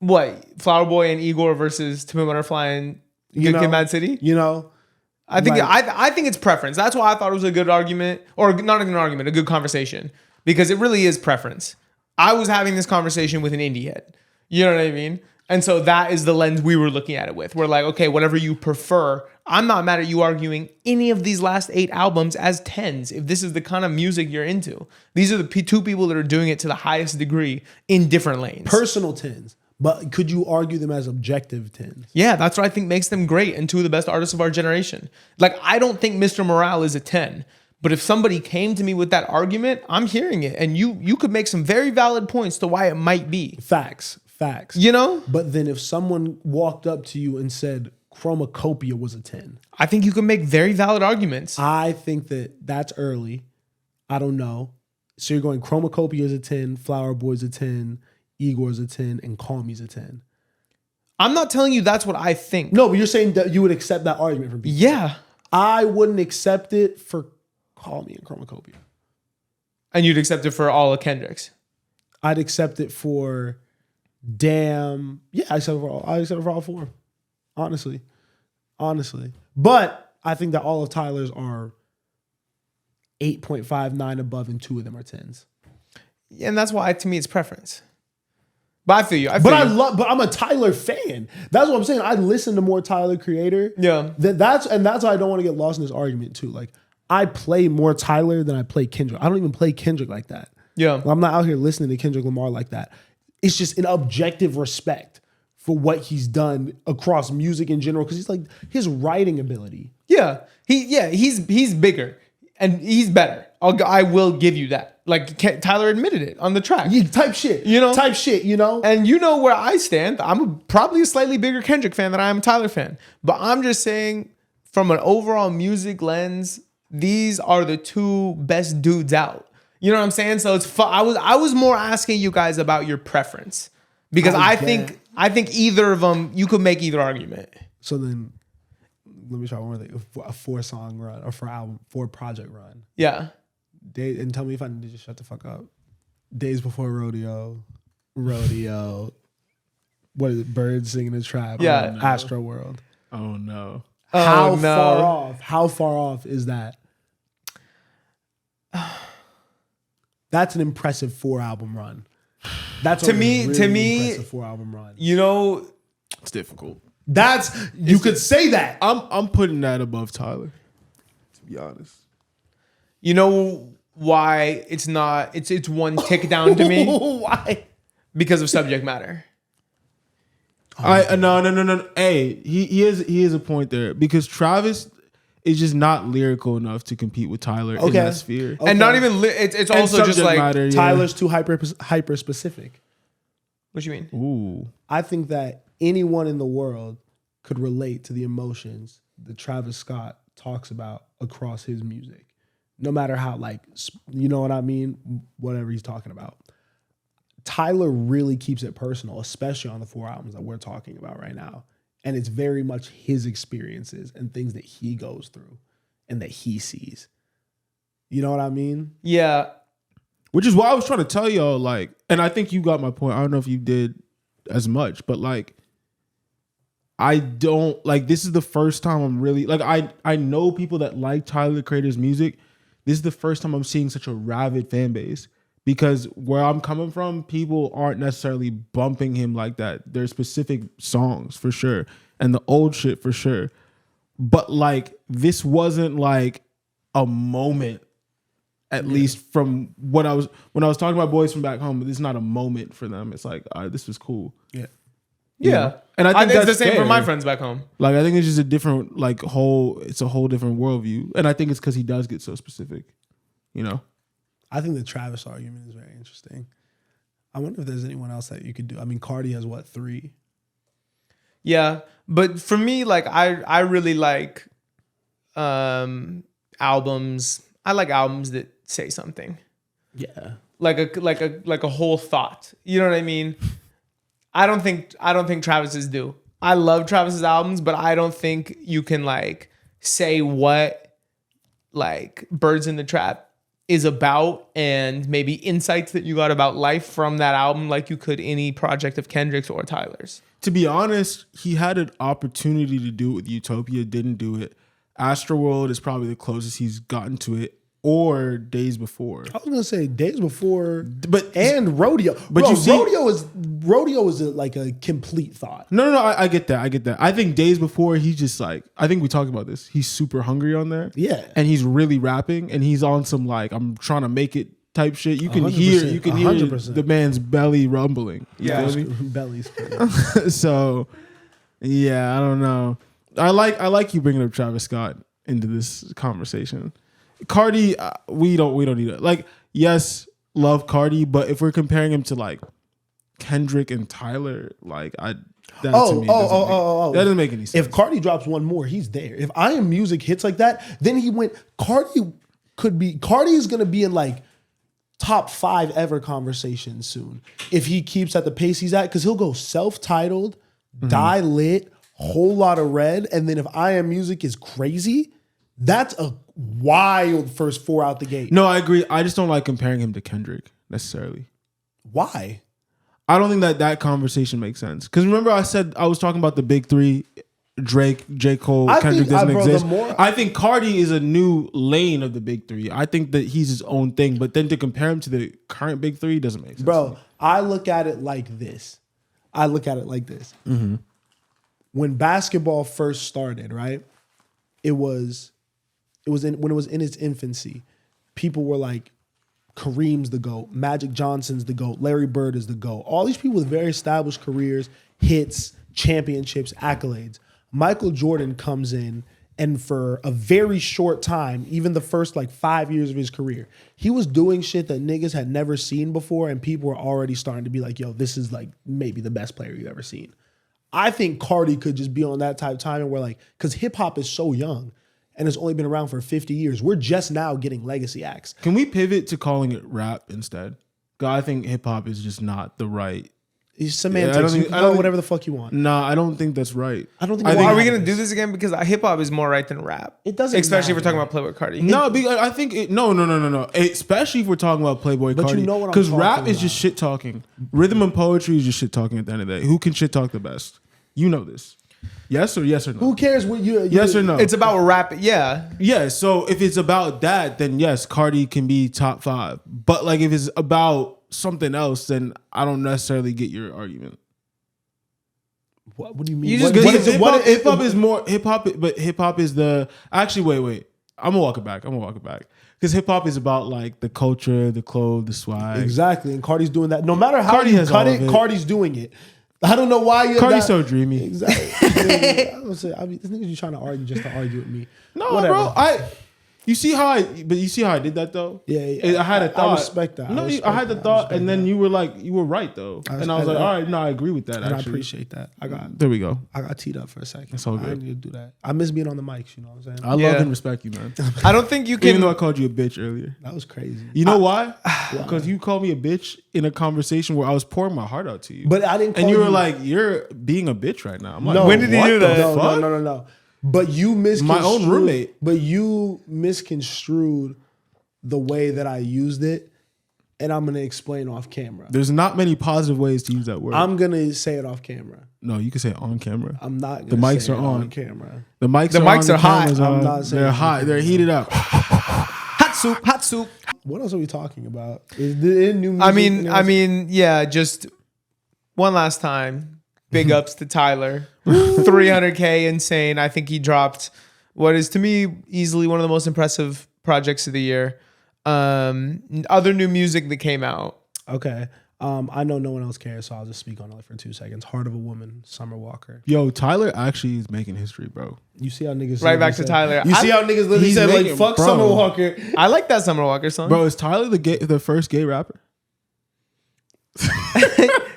What? Flower Boy and Igor versus To Pimp a Butterfly and Good Kid, Mad City? You know? I think I think it's preference. That's why I thought it was a good argument, or not an argument, a good conversation, because it really is preference. I was having this conversation with an indie head. You know what I mean? And so that is the lens we were looking at it with. We're like, okay, whatever you prefer. I'm not mad at you arguing any of these last 8 albums as 10s if this is the kind of music you're into. These are the two people that are doing it to the highest degree in different lanes. Personal 10s. But could you argue them as objective 10s? Yeah, that's what I think makes them great and two of the best artists of our generation. Like, I don't think Mr. Morale is a 10. But if somebody came to me with that argument, I'm hearing it. And you could make some very valid points to why it might be. Facts. You know? But then if someone walked up to you and said Chromakopia was a 10. I think you can make very valid arguments. I think that's early. I don't know. So you're going Chromakopia is a 10, Flower Boy's a 10, Igor's a 10, and Call Me's a 10. I'm not telling you that's what I think. No, but you're saying that you would accept that argument from people. Yeah. I wouldn't accept it for Call Me and Chromakopia. And you'd accept it for all of Kendrick's. I'd accept it for Damn. Yeah, I accept it for all four. Honestly. But I think that all of Tyler's are 8.59 above, and 2 of them are 10s. Yeah, and that's why, to me, it's preference. But I feel you. But I'm a Tyler fan. That's what I'm saying. I listen to more Tyler Creator. Yeah. That's why I don't want to get lost in this argument too. Like, I play more Tyler than I play Kendrick. I don't even play Kendrick like that. Yeah. I'm not out here listening to Kendrick Lamar like that. It's just an objective respect for what he's done across music in general, because he's like, his writing ability. Yeah. He's bigger and he's better. I will give you that. Like, Tyler admitted it on the track. Yeah, type shit. And you know where I stand. I'm probably a slightly bigger Kendrick fan than I am a Tyler fan. But I'm just saying, from an overall music lens, these are the 2 best dudes out. You know what I'm saying? So it's I was more asking you guys about your preference, because I think either of them, you could make either argument. So then, let me try one more thing. A 4-song run or 4-project run. Yeah. And tell me if I need to just shut the fuck up. Days Before Rodeo. What is it? Birds Singing the Trap. Yeah. Astro World. Oh no. How far off is that? That's an impressive 4-album run. That's to me, impressive 4-album run. You know, it's difficult. You could say that. I'm putting that above Tyler, to be honest. You know why it's not? It's one tick down to me. Why? Because of subject matter. No. Hey, he has a point there, because Travis is just not lyrical enough to compete with Tyler in that sphere. Okay. And not even it's also just like matter, Tyler's too hyper specific. What you mean? Ooh. I think that anyone in the world could relate to the emotions that Travis Scott talks about across his music. No matter how, like, you know what I mean? Whatever he's talking about. Tyler really keeps it personal, especially on the 4 albums that we're talking about right now. And it's very much his experiences and things that he goes through and that he sees. You know what I mean? Yeah. Which is why I was trying to tell y'all, like, and I think you got my point. I don't know if you did as much, but like, I don't, like, this is the first time I'm really, like, I know people that like Tyler the Creator's music. This is the first time I'm seeing such a rabid fan base, because where I'm coming from, people aren't necessarily bumping him like that. There's specific songs for sure, and the old shit for sure. But like, this wasn't like a moment, at least from what when I was talking about boys from back home. This is not a moment for them. It's like, all right, this was cool. Yeah. Yeah. And I think that's it's the same fair. for my friends back home. Like, I think it's just a different, it's a whole different worldview. And I think it's because he does get so specific, you know? I think the Travis argument is very interesting. I wonder if there's anyone else that you could do. I mean, Carti has 3? Yeah. But for me, like, I really like albums. I like albums that say something. Yeah. Like a whole thought. You know what I mean? I don't think Travis's do. I love Travis's albums, but I don't think you can like say what like Birds in the Trap is about and maybe insights that you got about life from that album like you could any project of Kendrick's or Tyler's. To be honest, he had an opportunity to do it with Utopia, didn't do it. Astroworld is probably the closest he's gotten to it, or Days Before. I was gonna say Days Before, and Rodeo. But you see, Rodeo is like a complete thought. No, I get that. I think Days Before, he's just like, I think we talked about this. He's super hungry on there. Yeah, and he's really rapping, and he's on some like, I'm trying to make it type shit. You can hear the man's belly rumbling. Yeah, belly's So yeah, I don't know. I like you bringing up Travis Scott into this conversation. Carti, we don't need it. Like, yes, love Carti, but if we're comparing him to like Kendrick and Tyler, like that doesn't make any sense. If Carti drops one more, he's there. If I Am Music hits like that, then Carti is gonna be in like top 5 ever conversation soon if he keeps at the pace he's at, because he'll go self-titled, Die Lit, whole lot of red, and then if I Am Music is crazy, that's a wild first 4 out the gate. No, I agree. I just don't like comparing him to Kendrick necessarily. Why? I don't think that conversation makes sense. Because remember I said I was talking about the big 3, Drake, J. Cole, Kendrick doesn't exist. I think Carti is a new lane of the big 3. I think that he's his own thing. But then to compare him to the current big 3 doesn't make sense. Bro, I look at it like this. Mm-hmm. When basketball first started, right? When it was in its infancy, people were like, Kareem's the GOAT, Magic Johnson's the GOAT, Larry Bird is the GOAT. All these people with very established careers, hits, championships, accolades. Michael Jordan comes in, and for a very short time, even the first 5 years of his career, he was doing shit that niggas had never seen before, and people were already starting to be like, yo, this is maybe the best player you've ever seen. I think Carti could just be on that type of timing where because hip hop is so young and it's only been around for 50 years. We're just now getting legacy acts. Can we pivot to calling it rap instead? I think hip hop is just not the right. It's semantics. You can call it whatever the fuck you want. Nah, I don't think that's right. I don't think. Are we gonna do this again? Because hip hop is more right than rap. It doesn't, especially if we're matter. talking about Playboi Carti. No, I think no. Especially if we're talking about Playboi Carti. But you know what I'm because talking rap is about. just shit talking. Rhythm and poetry is just shit talking. At the end of the day, who can shit talk the best? You know this. Yes or no? Who cares what you? Yes or no? It's about rap. Yeah. Yeah. So if it's about that, then yes, Carti can be top 5. But if it's about something else, then I don't necessarily get your argument. What do you mean? You just Hip hop is more hip hop, but hip hop is the actually. Wait. I'm gonna walk it back. Because hip hop is about the culture, the clothes, the swag. Exactly, and Carti's doing that. No matter how Carti you has cut all it, of it. Carti's doing it. I don't know why you're Carti's so dreamy. Exactly. This nigga you trying to argue just to argue with me. No, Whatever. bro. You see how I did that though? Yeah. I had a thought. I respect that. No, I had the thought, and then you were right though, and I was like, all right, no, I agree with that. And I actually, appreciate that. there we go. I got teed up for a second. That's all good. I need to do that. I miss being on the mics. You know what I'm saying? I love and respect you, man. I don't think you can. Even though I called you a bitch earlier. That was crazy. You know why? Because you called me a bitch in a conversation where I was pouring my heart out to you. But I didn't. And you were like, "You're being a bitch right now." I'm like, No. When did he what do the that? fuck? No. But you misconstrued My own roommate. But you misconstrued the way that I used it, and I'm gonna explain off camera. There's not many positive ways to use that word. I'm gonna say it off camera. No, you can say it on camera. I'm not. The Gonna mics say are it on camera. The mics The are mics on, are hot. cameras I'm on. not saying They're it hot. on They're camera. heated up. Hot soup. What else are we talking about? Is there new music? I mean, yeah. Just one last time. Big ups to Tyler. 300K, insane. I think he dropped what is to me easily one of the most impressive projects of the year. Other new music that came out. Okay. I know no one else cares, so I'll just speak on it for 2 seconds. Heart of a Woman, Summer Walker. Yo, Tyler actually is making history, bro. You see how niggas Right back to Tyler. You see how niggas literally He's said making- fuck bro. Summer Walker. I like that Summer Walker song. Bro, is Tyler the first gay rapper?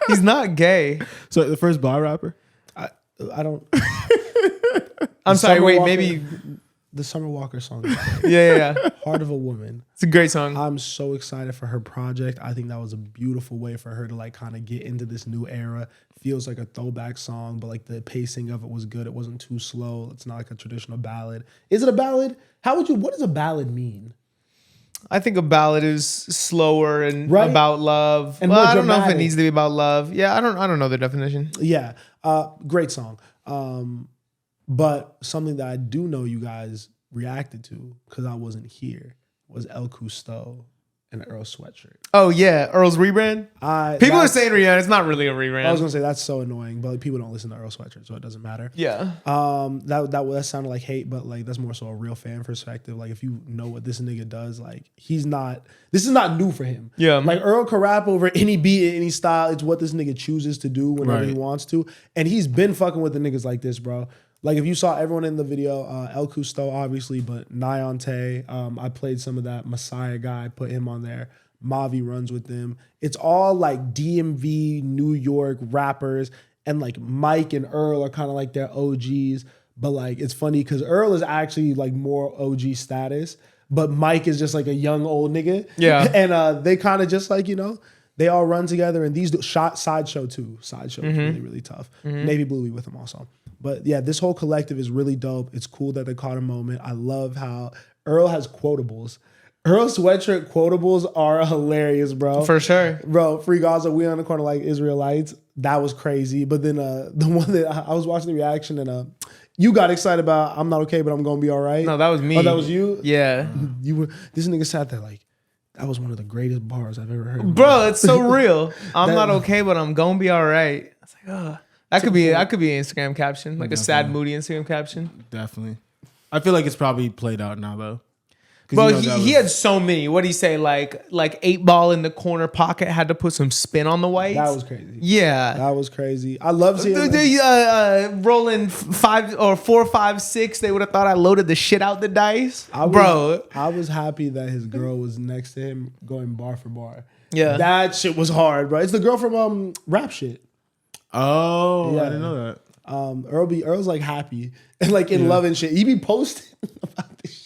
He's not gay. So the first bi rapper? I don't. I'm sorry. Summer Wait, Walker- maybe. The Summer Walker song. Yeah. Heart of a Woman. It's a great song. I'm so excited for her project. I think that was a beautiful way for her to kind of get into this new era. Feels like a throwback song, but the pacing of it was good. It wasn't too slow. It's not like a traditional ballad. Is it a ballad? What does a ballad mean? I think a ballad is slower and Right? about love. And Well, more I don't know if it dramatic. needs to be about love. Yeah, I don't know the definition. Yeah. Great song. But something that I do know you guys reacted to because I wasn't here was El Cousteau and Earl Sweatshirt. Oh yeah, Earl's rebrand. People are saying rebrand. It's not really a rebrand. I was gonna say that's so annoying, but people don't listen to Earl Sweatshirt, so it doesn't matter. Yeah. That sounded like hate, but that's more so a real fan perspective. If you know what this nigga does, this is not new for him. Yeah. Earl can rap over any beat, any style. It's what this nigga chooses to do whenever he Right. wants to, and he's been fucking with the niggas like this, bro. If you saw everyone in the video, El Cousteau obviously, but Nyonte, I played some of that Messiah guy, put him on there. Mavi runs with them. It's all DMV New York rappers, and Mike and Earl are kind of their OGs. But it's funny because Earl is actually more OG status, but Mike is just like a young old nigga. Yeah. And they kind of just like, they all run together, and these Sideshow too. Sideshow is really, really tough. Navy Blue be with them also. But yeah, this whole collective is really dope. It's cool that they caught a moment. I love how Earl has quotables. Earl sweatshirt quotables are hilarious, bro. For sure. Bro, Free Gaza, we on the corner like Israelites. That was crazy. But then the one that I was watching the reaction, and you got excited about, I'm not okay, but I'm going to be all right. No, that was me. Oh, that was you? Yeah. This nigga sat there like, that was one of the greatest bars I've ever heard. Bro, it's so real. I'm not okay, but I'm gonna be all right. It's like, that could be an Instagram caption, like a sad, moody Instagram caption. Definitely. I feel like it's probably played out now though. But he had so many. What did he say? Like 8 ball in the corner pocket, had to put some spin on the whites. That was crazy. Yeah. That was crazy. I love seeing rolling 5 or 4, 5, 6. They would have thought I loaded the shit out the dice. I was happy that his girl was next to him going bar for bar. Yeah. That shit was hard, bro. It's the girl from Rap Shit. Oh, Yeah. I didn't know that. Earl's like happy and like in love and shit. He be posting about this shit.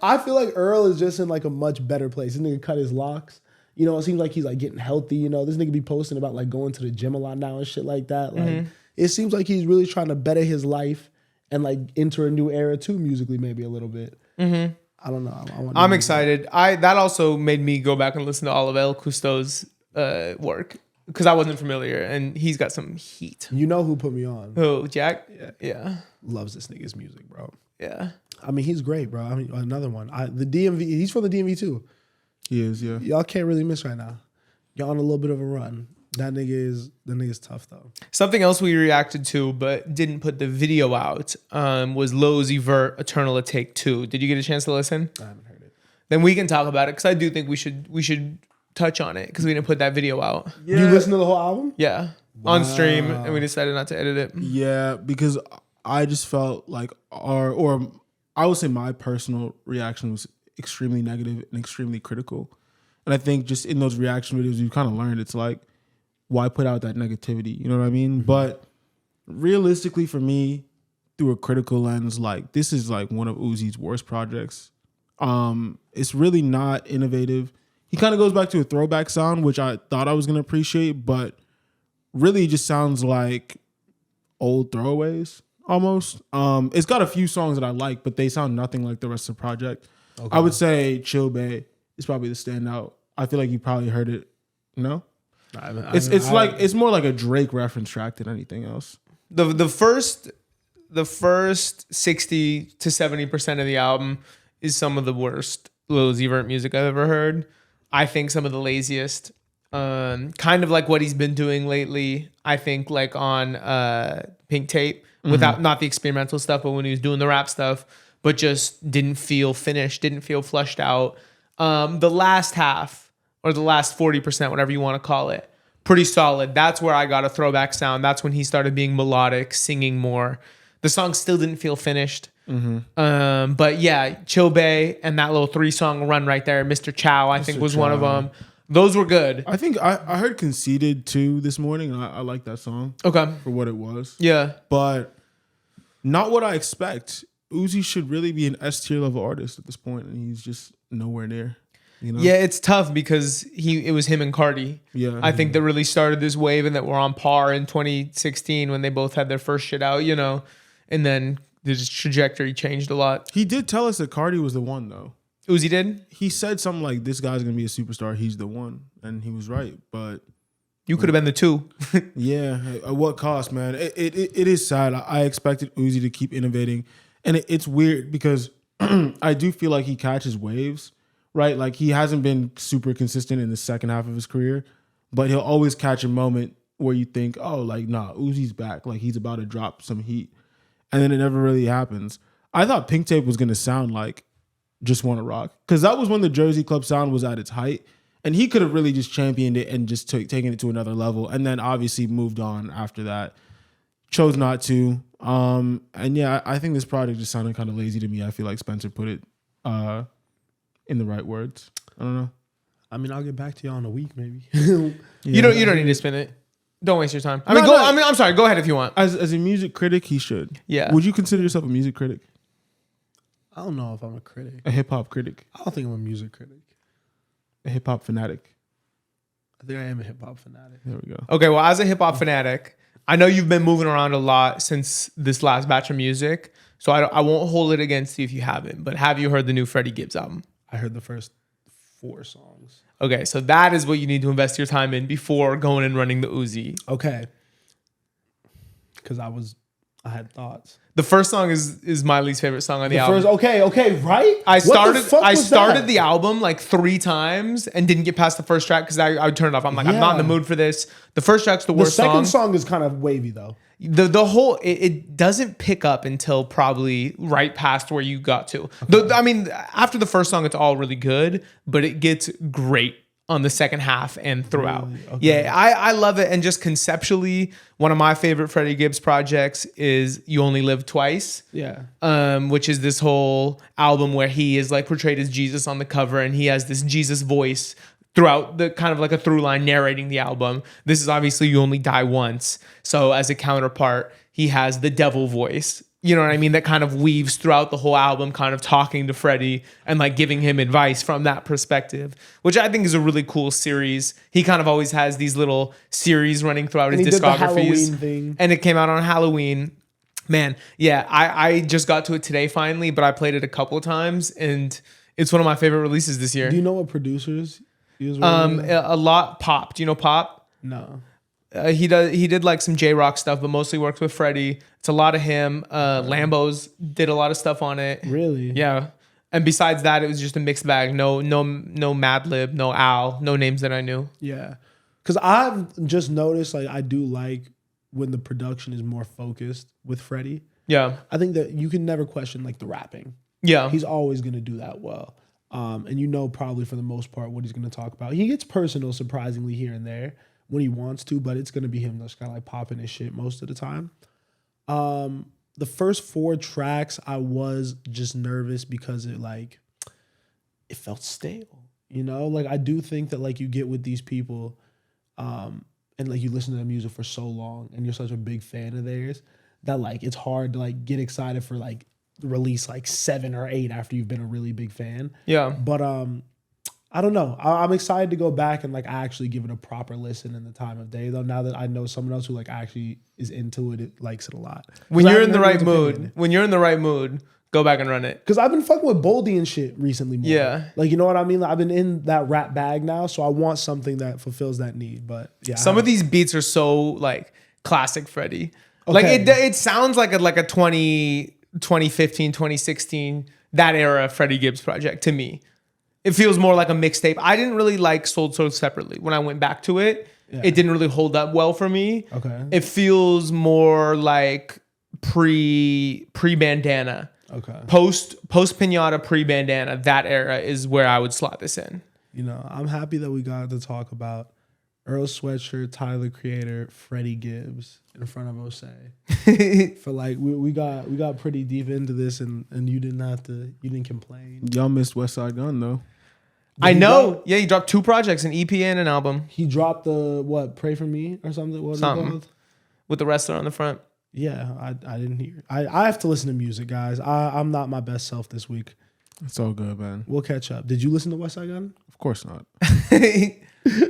I feel like Earl is just in like a much better place. This nigga cut his locks. It seems like he's like getting healthy. This nigga be posting about like going to the gym a lot now and shit like that. Like it seems like he's really trying to better his life and like enter a new era too, musically maybe a little bit. I don't know. I'm excited. That also made me go back and listen to all of El Custo's work because I wasn't familiar, and he's got some heat. You know who put me on? Who, Jack? Yeah. Loves this nigga's music, bro. Yeah. I mean, he's great, bro. I mean, another one. The DMV, he's from the DMV too. He is, yeah. Y'all can't really miss right now. Y'all on a little bit of a run. That nigga's tough though. Something else we reacted to but didn't put the video out was Lil Uzi Vert, Eternal Atake 2. Did you get a chance to listen? I haven't heard it. Then we can talk about it because I do think we should touch on it because we didn't put that video out. Yeah. You listened to the whole album? Yeah. Wow. On stream, and we decided not to edit it. Yeah, because I just felt like or I would say my personal reaction was extremely negative and extremely critical. And I think just in those reaction videos, you kind of learned it's like, why put out that negativity? You know what I mean? But realistically for me, through a critical lens, like this is like one of Uzi's worst projects. It's really not innovative. He kind of goes back to a throwback sound, which I thought I was going to appreciate, but really it just sounds like old throwaways. Almost. It's got a few songs that I like, but they sound nothing like the rest of the project. Okay. I would say Chill Bay is probably the standout. I feel like you probably heard it. No? It's more like a Drake reference track than anything else. The first 60 to 70% of the album is some of the worst Lil Uzi Vert music I've ever heard. I think some of the laziest. Kind of like what he's been doing lately. I think like on Pink Tape. Without not the experimental stuff, but when he was doing the rap stuff, but just didn't feel finished, didn't feel flushed out. The last half or the last 40%, whatever you want to call it, pretty solid. That's where I got a throwback sound. That's when he started being melodic, singing more. The song still didn't feel finished. But yeah, Chill Bay and that little 3-song run right there, Mr. Chow, I think was one of them. Those were good. I think I heard Conceited too this morning, and I like that song. Okay. For what it was. Yeah. But not what I expect. Uzi should really be an S-tier level artist at this point, and he's just nowhere near. Yeah, it's tough because it was him and Carti. Yeah. I think that really started this wave and that we're on par in 2016 when they both had their first shit out, and then the trajectory changed a lot. He did tell us that Carti was the one though. Uzi did? He said something like, this guy's going to be a superstar. He's the one. And he was right. But you could have been the 2. Yeah. At what cost, man? It is sad. I expected Uzi to keep innovating. And it's weird because I do feel like he catches waves, right? Like he hasn't been super consistent in the second half of his career, but he'll always catch a moment where you think, oh, like, nah, Uzi's back. Like he's about to drop some heat. And then it never really happens. I thought Pink Tape was going to sound like Just Wanna Rock, because that was when the Jersey Club sound was at its height, and he could have really just championed it and just taken it to another level, and then obviously moved on after that. Chose not to. And yeah, I think this project just sounded kind of lazy to me. I feel like Spencer put it in the right words. I don't know. I mean, I'll get back to y'all in a week, maybe. Yeah. You don't need to spin it. Don't waste your time. I'm sorry. Go ahead if you want. As a music critic, he should. Yeah. Would you consider yourself a music critic? I don't know if I'm a critic. A hip hop critic. I don't think I'm a music critic. A hip hop fanatic. I think I am a hip hop fanatic. There we go. Okay, well, as a hip hop fanatic, I know you've been moving around a lot since this last batch of music, so I won't hold it against you if you haven't. But have you heard the new Freddie Gibbs album? I heard the first 4 songs. Okay, so that is what you need to invest your time in before going and running the Uzi. Okay. Because I had thoughts. The first song is my least favorite song on the album. Okay, right? I started that? the album like 3 times and didn't get past the first track because I would turn it off. I'm like, I'm not in the mood for this. The first track's the worst song. The second song is kind of wavy though. The whole it doesn't pick up until probably right past where you got to. I mean, after the first song, it's all really good, but it gets great on the second half and throughout. Really? Okay. Yeah, I love it. And just conceptually, one of my favorite Freddie Gibbs projects is You Only Live Twice. Yeah. Which is this whole album where he is like portrayed as Jesus on the cover and he has this Jesus voice throughout the kind of like a through line narrating the album. This is obviously You Only Die Once. So as a counterpart, he has the devil voice. You know what I mean? That kind of weaves throughout the whole album, kind of talking to Freddie and like giving him advice from that perspective, which I think is a really cool series. He kind of always has these little series running throughout his discographies. Did the Halloween thing. And it came out on Halloween. Man, yeah, I just got to it today finally, but I played it a couple of times and it's one of my favorite releases this year. Do you know what producers he was a lot. Pop. Do you know Pop? No. He did like some J-Rock stuff, but mostly works with Freddie. It's a lot of him. Lambos did a lot of stuff on it. Really? Yeah. And besides that, it was just a mixed bag. No Madlib, no Al, no names that I knew. Yeah. Because I've just noticed, like, I do like when the production is more focused with Freddie. Yeah. I think that you can never question, like, the rapping. Yeah. He's always going to do that well. And you know probably for the most part what he's going to talk about. He gets personal surprisingly here and there when he wants to, but it's going to be him that's kind of like popping his shit most of the time. The first 4 tracks, I was just nervous because it felt stale, you know? Like, I do think that, like, you get with these people and, like, you listen to their music for so long and you're such a big fan of theirs that, like, it's hard to, like, get excited for, like, release, like, 7 or 8 after you've been a really big fan. Yeah. But, I don't know. I'm excited to go back and like actually give it a proper listen in the time of day though. Now that I know someone else who like actually is into it, it likes it a lot. When you're in the right mood, go back and run it. Because I've been fucking with Boldy and shit recently more. Yeah. Like, you know what I mean? Like, I've been in that rap bag now, so I want something that fulfills that need. But yeah. Some of these beats are so like classic Freddie. Okay. Like it sounds like a 2015, 2016, that era Freddie Gibbs project to me. It feels more like a mixtape. I didn't really like Sold So Separately. When I went back to it, it didn't really hold up well for me. Okay. It feels more like pre-bandana. Okay. Post Pinata, pre-bandana. That era is where I would slot this in. You know, I'm happy that we got to talk about Earl Sweatshirt, Tyler Creator, Freddie Gibbs in front of Osei. For like we got pretty deep into this and you didn't complain. Y'all missed West Side Gun though. I know. Yeah, he dropped 2 projects, an EP and an album. He dropped the Pray For Me or something. What was it called? With the wrestler on the front. Yeah, I didn't hear. I have to listen to music, guys. I'm not my best self this week. It's all good, man. We'll catch up. Did you listen to West Side Gun? Of course not.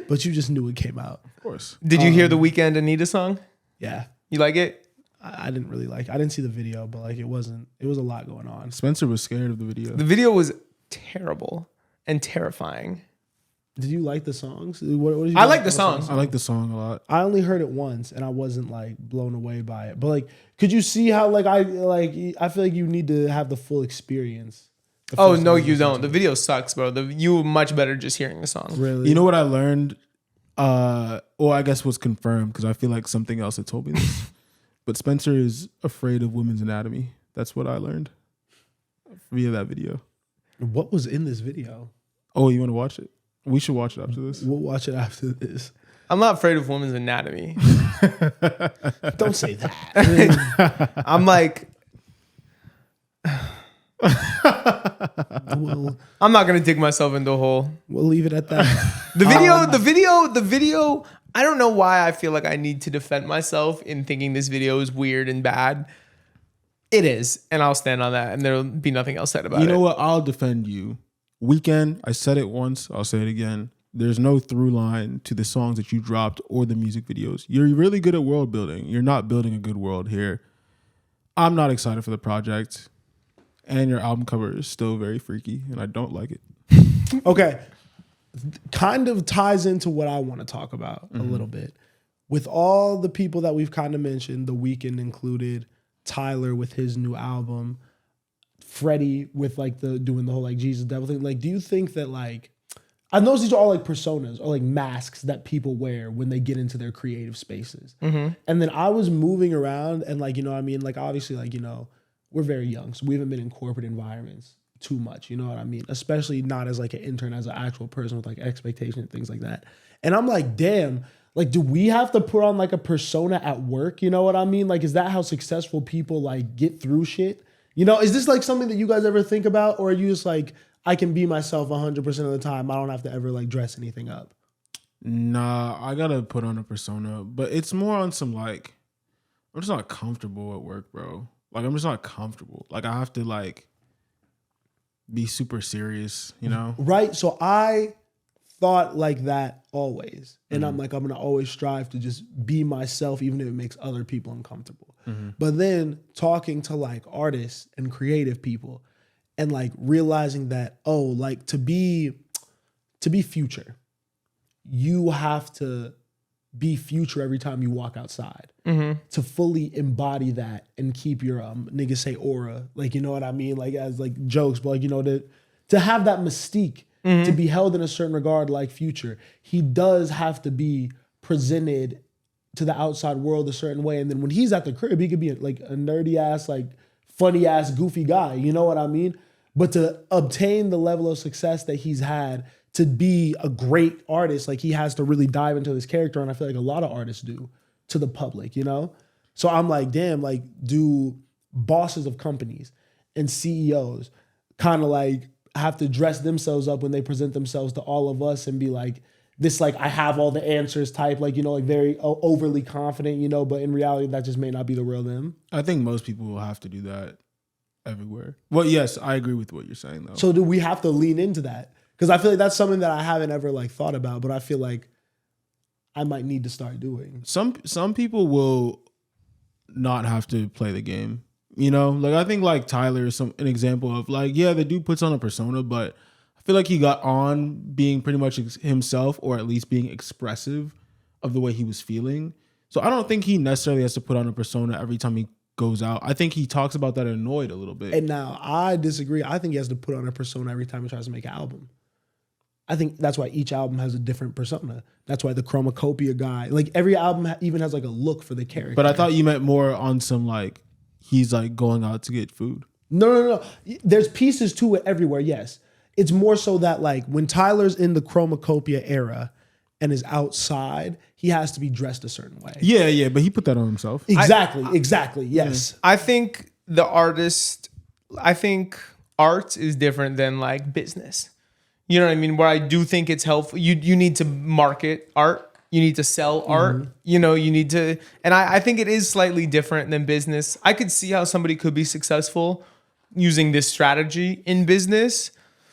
But you just knew it came out. Of course. Did you hear the Weeknd and Anitta song? Yeah. You like it? I didn't really like it. I didn't see the video, but like it was a lot going on. Spencer was scared of the video. The video was terrible and terrifying. Did you like the songs? What did you I like the songs. I like the song a lot. I only heard it once and I wasn't like blown away by it. But like, could you see how I feel like you need to have the full experience. Oh no, you don't. The video sucks, bro. You were much better just hearing the song. Really? You know what I learned? Or I guess was confirmed because I feel like something else had told me this. But Spencer is afraid of women's anatomy. That's what I learned via that video. What was in this video? Oh, you want to watch it? We should watch it after this. We'll watch it after this. I'm not afraid of women's anatomy. Don't say that. I'm like, I'm not gonna dig myself into a hole. We'll leave it at that. The video. I don't know why I feel like I need to defend myself in thinking this video is weird and bad. It is, and I'll stand on that, and there'll be nothing else said about it. You know what? I'll defend you. Weeknd, I said it once, I'll say it again. There's no through line to the songs that you dropped or the music videos. You're really good at world building. You're not building a good world here. I'm not excited for the project. And your album cover is still very freaky, and I don't like it. Okay. Kind of ties into what I want to talk about a little bit. With all the people that we've kind of mentioned, The Weeknd included, Tyler with his new album, Freddie with like doing the whole like Jesus Devil thing. Like, do you think that like, I know these are all like personas or like masks that people wear when they get into their creative spaces. And then I was moving around and like, you know what I mean? Like obviously like, you know, we're very young, so we haven't been in corporate environments too much, you know what I mean? Especially not as like an intern, as an actual person with like expectations and things like that. And I'm like, damn, like, do we have to put on like a persona at work? You know what I mean? Like, is that how successful people like get through shit? You know, is this like something that you guys ever think about? Or are you just like, I can be myself 100% of the time. I don't have to ever like dress anything up. Nah, I gotta put on a persona, but it's more on some like, I'm just not comfortable at work, bro. Like, I'm just not comfortable. Like, I have to like be super serious, you know? Right. So I thought like that always. And I'm like, I'm going to always strive to just be myself, even if it makes other people uncomfortable. But then talking to like artists and creative people and like realizing that, oh, like to be Future, you have to be Future every time you walk outside to fully embody that and keep your niggas say aura, like, you know what I mean, like as like jokes, but like, you know, to have that mystique, to be held in a certain regard like Future, he does have to be presented to the outside world a certain way. And then when he's at the crib, he could be like a nerdy ass, like funny ass, goofy guy, you know what I mean? But to obtain the level of success that he's had, to be a great artist, like he has to really dive into this character. And I feel like a lot of artists do to the public, you know? So I'm like, damn, like do bosses of companies and CEOs kind of like have to dress themselves up when they present themselves to all of us and be like, this like, I have all the answers type, like, you know, like very overly confident, you know, but in reality, that just may not be the real them. I think most people will have to do that everywhere. Well, yes, I agree with what you're saying though. So do we have to lean into that? Because I feel like that's something that I haven't ever like thought about, but I feel like I might need to start doing. Some people will not have to play the game. You know, like I think like Tyler is an example of like, yeah, the dude puts on a persona, but I feel like he got on being pretty much himself, or at least being expressive of the way he was feeling. So I don't think he necessarily has to put on a persona every time he goes out. I think he talks about that annoyed a little bit. And now I disagree. I think he has to put on a persona every time he tries to make an album. I think that's why each album has a different persona. That's why the Chromakopia guy, like every album even has like a look for the character. But I thought you meant more on some like, he's like going out to get food. No. There's pieces to it everywhere, yes. It's more so that like when Tyler's in the Chromakopia era and is outside, he has to be dressed a certain way. Yeah, but he put that on himself. Exactly, yes. I think art is different than like business. You know what I mean? Where I do think it's helpful. You need to market art. You need to sell art. You know, you need to, and I think it is slightly different than business. I could see how somebody could be successful using this strategy in business,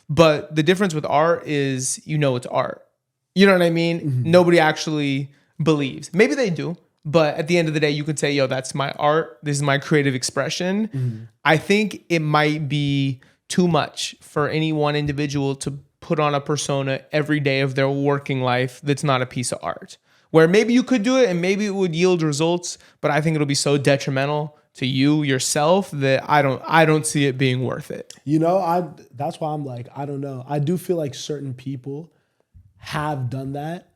but the difference with art is, you know, it's art. You know what I mean? Nobody actually believes. Maybe they do, but at the end of the day, you could say, yo, that's my art. This is my creative expression. I think it might be too much for any one individual to put on a persona every day of their working life that's not a piece of art. Where maybe you could do it and maybe it would yield results, but I think it'll be so detrimental to you yourself that I don't see it being worth it. You know, that's why I'm like, I don't know. I do feel like certain people have done that,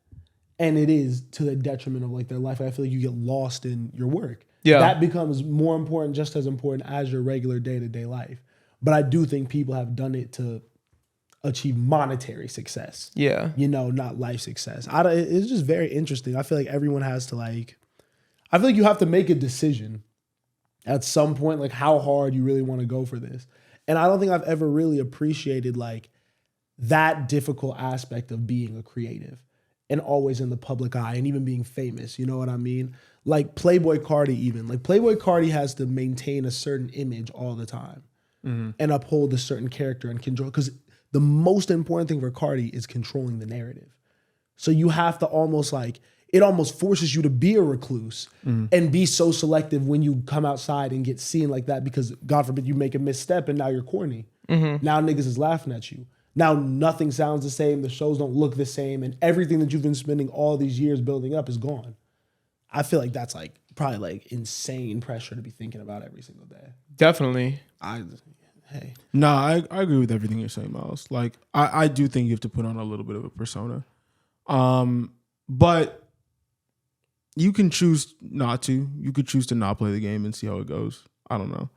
and it is to the detriment of like their life. I feel like you get lost in your work. Yeah. That becomes more important, just as important as your regular day-to-day life. But I do think people have done it to achieve monetary success. Yeah. You know, not life success. It's just very interesting. I feel like everyone has to like, I feel like you have to make a decision at some point, like how hard you really want to go for this. And I don't think I've ever really appreciated like that difficult aspect of being a creative. and always in the public eye and even being famous. You know what I mean? Like Playboi Carti even. Like Playboi Carti has to maintain a certain image all the time and uphold a certain character and control. Because the most important thing for Carti is controlling the narrative. So you have to almost like, it almost forces you to be a recluse and be so selective when you come outside and get seen like that because, God forbid, you make a misstep and now you're corny. Now niggas is laughing at you. Now nothing sounds the same. The shows don't look the same. And everything that you've been spending all these years building up is gone. I feel like that's like probably like insane pressure to be thinking about every single day. Definitely. No, I agree with everything you're saying, Miles. Like, I do think you have to put on a little bit of a persona. But you can choose not to. You could choose to not play the game and see how it goes. I don't know.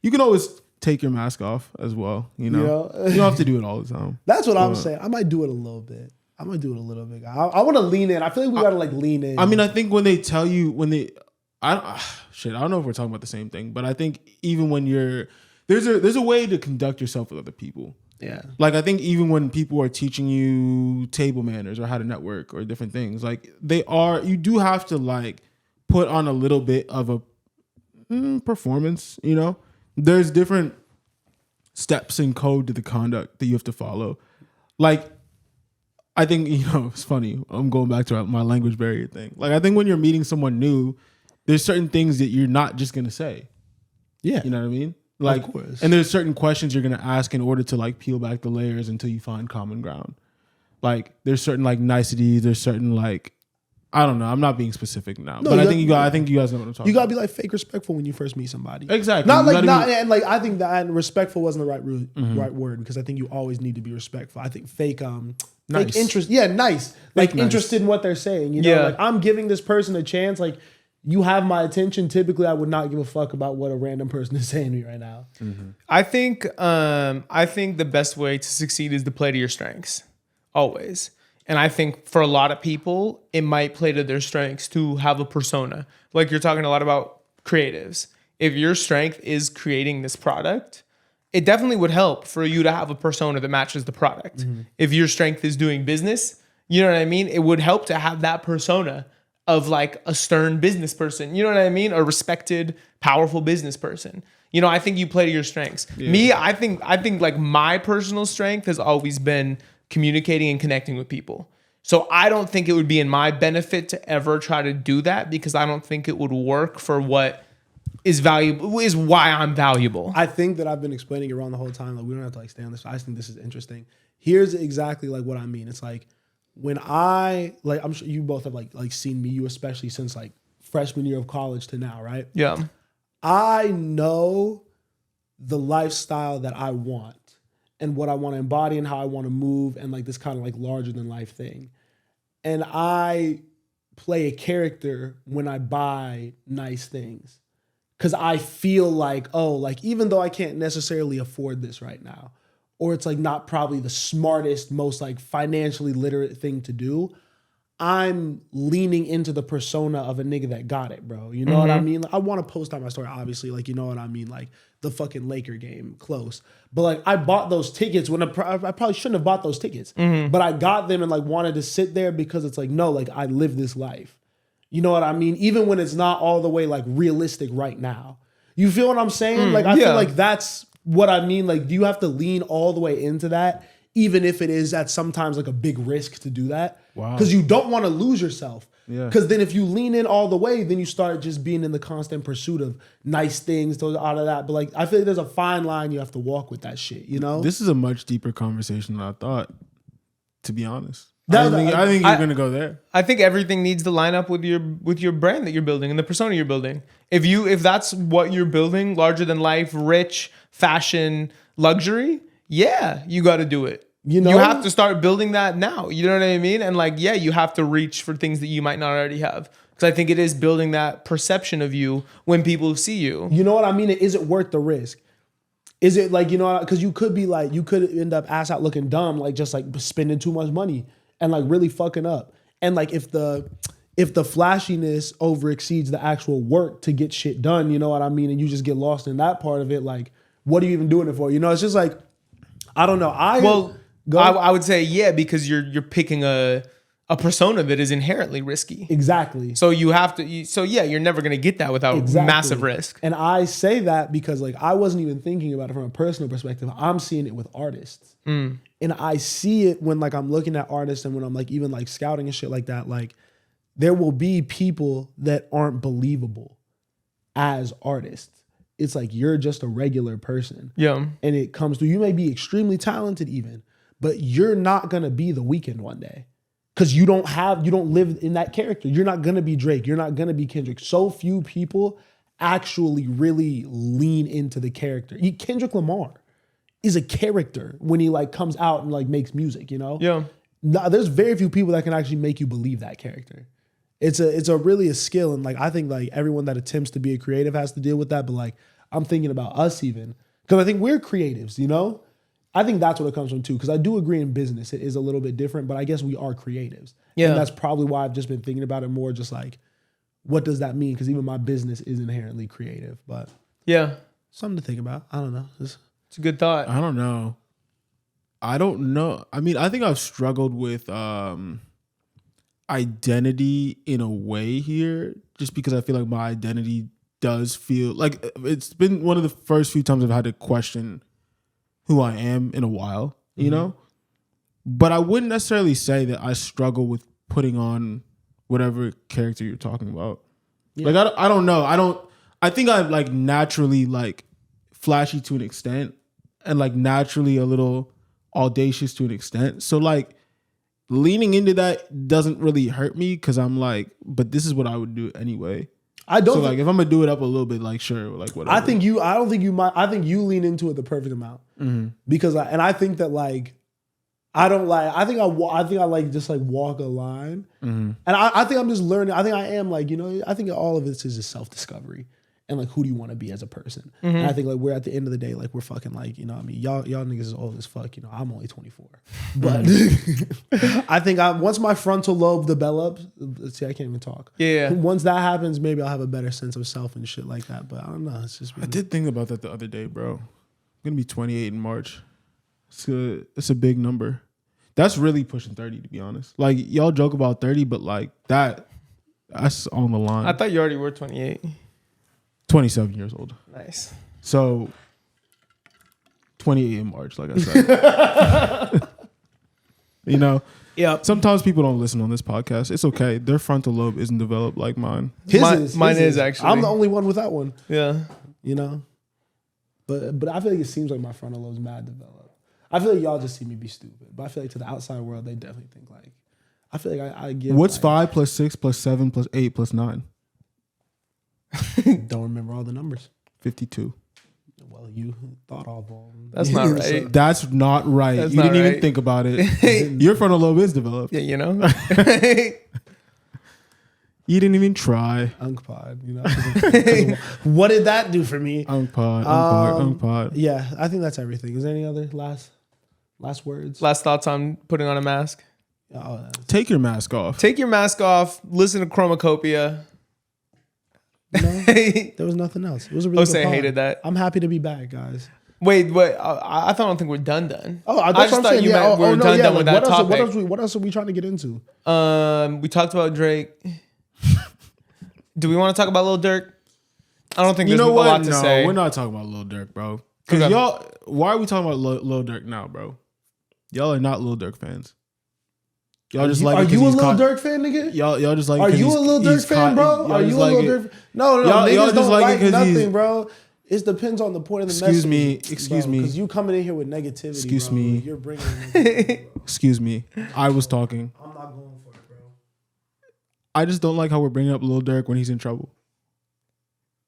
You can always take your mask off as well. You know, you don't have to do it all the time. That's what I'm saying. I might do it a little bit. I want to lean in. I feel like we got to like lean in. I mean, I think when they tell you, I don't know if we're talking about the same thing, but I think even when there's a way to conduct yourself with other people. Yeah. Like, I think even when people are teaching you table manners or how to network or different things, like you do have to like put on a little bit of a performance, you know? There's different steps and code to the conduct that you have to follow. Like, I think, you know, it's funny. I'm going back to my language barrier thing. Like, I think when you're meeting someone new, there's certain things that you're not just going to say. Yeah. You know what I mean? Like, of course. And there's certain questions you're going to ask in order to like peel back the layers until you find common ground. Like, there's certain like niceties. There's certain like, I don't know. I'm not being specific now, but I think you guys know what I'm talking about. You gotta be like fake respectful when you first meet somebody. Exactly. And like I think that respectful wasn't the right word because I think you always need to be respectful. I think fake interest. Yeah, nice. Like interested in what they're saying. You know, like I'm giving this person a chance. Like you have my attention. Typically, I would not give a fuck about what a random person is saying to me right now. I think the best way to succeed is to play to your strengths, always. And I think for a lot of people, it might play to their strengths to have a persona. Like you're talking a lot about creatives. If your strength is creating this product, it definitely would help for you to have a persona that matches the product. If your strength is doing business, you know what I mean? It would help to have that persona of like a stern business person. You know what I mean? A respected, powerful business person. You know, I think you play to your strengths. Yeah. Me, I think like my personal strength has always been communicating and connecting with people. So I don't think it would be in my benefit to ever try to do that because I don't think it would work for what is valuable, is why I'm valuable. I think that I've been explaining it wrong the whole time. Like we don't have to like stay on this. I just think this is interesting. Here's exactly like what I mean. It's like when I'm sure you both have like seen me, you especially since like freshman year of college to now, right? Yeah. I know the lifestyle that I want and what I want to embody and how I want to move and like this kind of like larger than life thing. And I play a character when I buy nice things. Cause I feel like, oh, like even though I can't necessarily afford this right now, or it's like not probably the smartest, most like financially literate thing to do, I'm leaning into the persona of a nigga that got it, bro. You know what I mean? Like, I want to post on my story, obviously. Like, you know what I mean? Like the fucking Laker game, close. But like, I bought those tickets when I probably shouldn't have bought those tickets. But I got them and like wanted to sit there because it's like, no, like I live this life. You know what I mean? Even when it's not all the way like realistic right now. You feel what I'm saying? Like, I feel like that's what I mean. Like, do you have to lean all the way into that? Even if it is at sometimes like a big risk to do that. Wow. Because you don't want to lose yourself. Yeah. Because then if you lean in all the way, then you start just being in the constant pursuit of nice things, out of that. But like, I feel like there's a fine line you have to walk with that shit, you know? This is a much deeper conversation than I thought, to be honest. I think you're going to go there. I think everything needs to line up with your brand that you're building and the persona you're building. If that's what you're building, larger than life, rich, fashion, luxury, yeah, you got to do it. You know, you have to start building that now. You know what I mean? And like, yeah, you have to reach for things that you might not already have. Because I think it is building that perception of you when people see you. You know what I mean? Is it worth the risk? Is it like, you know, because you could end up ass out looking dumb, like just like spending too much money and like really fucking up. And like if the flashiness over exceeds the actual work to get shit done, you know what I mean? And you just get lost in that part of it. Like, what are you even doing it for? You know, it's just like, I don't know. I would say, yeah, because you're picking a a persona that is inherently risky. Exactly. So you have to. You're never gonna get that without massive risk. And I say that because like I wasn't even thinking about it from a personal perspective. I'm seeing it with artists, and I see it when like I'm looking at artists and when I'm like even like scouting and shit like that. Like there will be people that aren't believable as artists. It's like you're just a regular person. Yeah. And it comes through. You may be extremely talented even, but you're not gonna be The Weeknd one day. Because you don't live in that character. You're not gonna be Drake. You're not gonna be Kendrick. So few people actually really lean into the character. Kendrick Lamar is a character when he like comes out and like makes music, you know? Yeah. No, there's very few people that can actually make you believe that character. It's a really a skill. And like I think like everyone that attempts to be a creative has to deal with that. But like I'm thinking about us even. Because I think we're creatives, you know? I think that's what it comes from too, because I do agree in business it is a little bit different, but I guess we are creatives. Yeah. And that's probably why I've just been thinking about it more, just like, what does that mean? Because even my business is inherently creative, but yeah, something to think about. I don't know. It's a good thought. I don't know. I mean, I think I've struggled with identity in a way here, just because I feel like my identity does feel like it's been one of the first few times I've had to question who I am in a while, you know? But I wouldn't necessarily say that I struggle with putting on whatever character you're talking about. Yeah. Like, I don't know. I think I'm like naturally like flashy to an extent and like naturally a little audacious to an extent. So like leaning into that doesn't really hurt me because I'm like, but this is what I would do anyway. I don't. So like, if I'm gonna do it up a little bit, like sure, like whatever. I think you lean into it the perfect amount because I think that like I think I like just like walk a line, and I think I'm just learning. I think I am like I think all of this is just self discovery and like who do you want to be as a person. And I think like we're at the end of the day like we're fucking like I mean y'all niggas is old as fuck. I'm only 24, but I think once my frontal lobe develops, see I can't even talk. Yeah. Once that happens, maybe I'll have a better sense of self and shit like that. But I don't know. It's just I did think about that the other day, bro. I'm gonna be 28 in March. It's a big number. That's really pushing 30 to be honest. Like y'all joke about 30, but like that's on the line. I thought you already were 28. 27 years old. Nice. So 28 in March, like I said. Yeah. Sometimes people don't listen on this podcast. It's okay. Their frontal lobe isn't developed like mine. Mine is actually. I'm the only one with that one. Yeah. But I feel like it seems like my frontal lobe's mad developed. I feel like y'all just see me be stupid. But I feel like to the outside world, they definitely think like, I feel like I get. What's 5 plus 6 plus 7 plus 8 plus 9? Don't remember all the numbers. 52. Well, you thought all of them. That's not right. That's not right. That's you not didn't right. even think about it. Your frontal lobe is developed. Yeah, You didn't even try. Unk pod, What did that do for me? Unk pod. Yeah, I think that's everything. Is there any other last words? Last thoughts on putting on a mask? Take your mask off. Take your mask off. Listen to Chromakopia. No, there was nothing else. It was a really good pod. Hated that. I'm happy to be back, guys. Wait. I don't think we're done. Oh, I just thought you meant we're done with that topic. What else are we trying to get into? We talked about Drake. Do we want to talk about Lil Durk? I don't think there's a lot to say. We're not talking about Lil Durk, bro. Because y'all, why are we talking about Lil Durk now, bro? Y'all are not Lil Durk fans. Y'all just like. Are you a Lil Durk fan, nigga? Y'all just like. Are you a Lil Durk fan, bro? Are you a Lil Durk? No. Niggas don't like nothing, bro. It depends on the point of the message. Excuse me. Because you coming in here with negativity. Excuse me. You're bringing. Negativity, excuse me. I was talking. I'm not going for it, bro. I just don't like how we're bringing up Lil Durk when he's in trouble.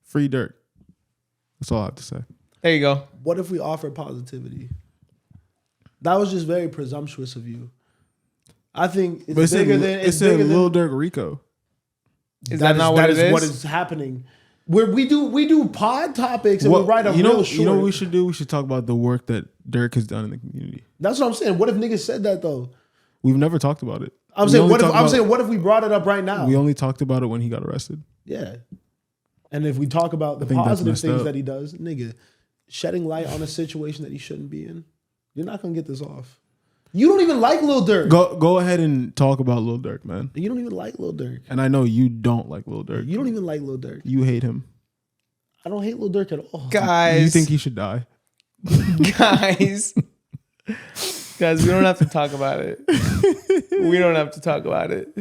Free Durk. That's all I have to say. There you go. What if we offer positivity? That was just very presumptuous of you. I think it's bigger than Lil Durk Rico. Is that not what it is? What is happening? Where we do pod topics and we write a real short. You know what we should do? We should talk about the work that Durk has done in the community. That's what I'm saying. What if niggas said that though? We've never talked about it. I'm saying what if we brought it up right now? We only talked about it when he got arrested. Yeah. And if we talk about the positive things that he does, nigga, shedding light on a situation that he shouldn't be in, you're not gonna get this off. You don't even like Lil Durk. Go ahead and talk about Lil Durk, man. You don't even like Lil Durk. And I know you don't like Lil Durk. You don't even like Lil Durk. You hate him. I don't hate Lil Durk at all. Guys. You think he should die? Guys, we don't have to talk about it. We don't have to talk about it.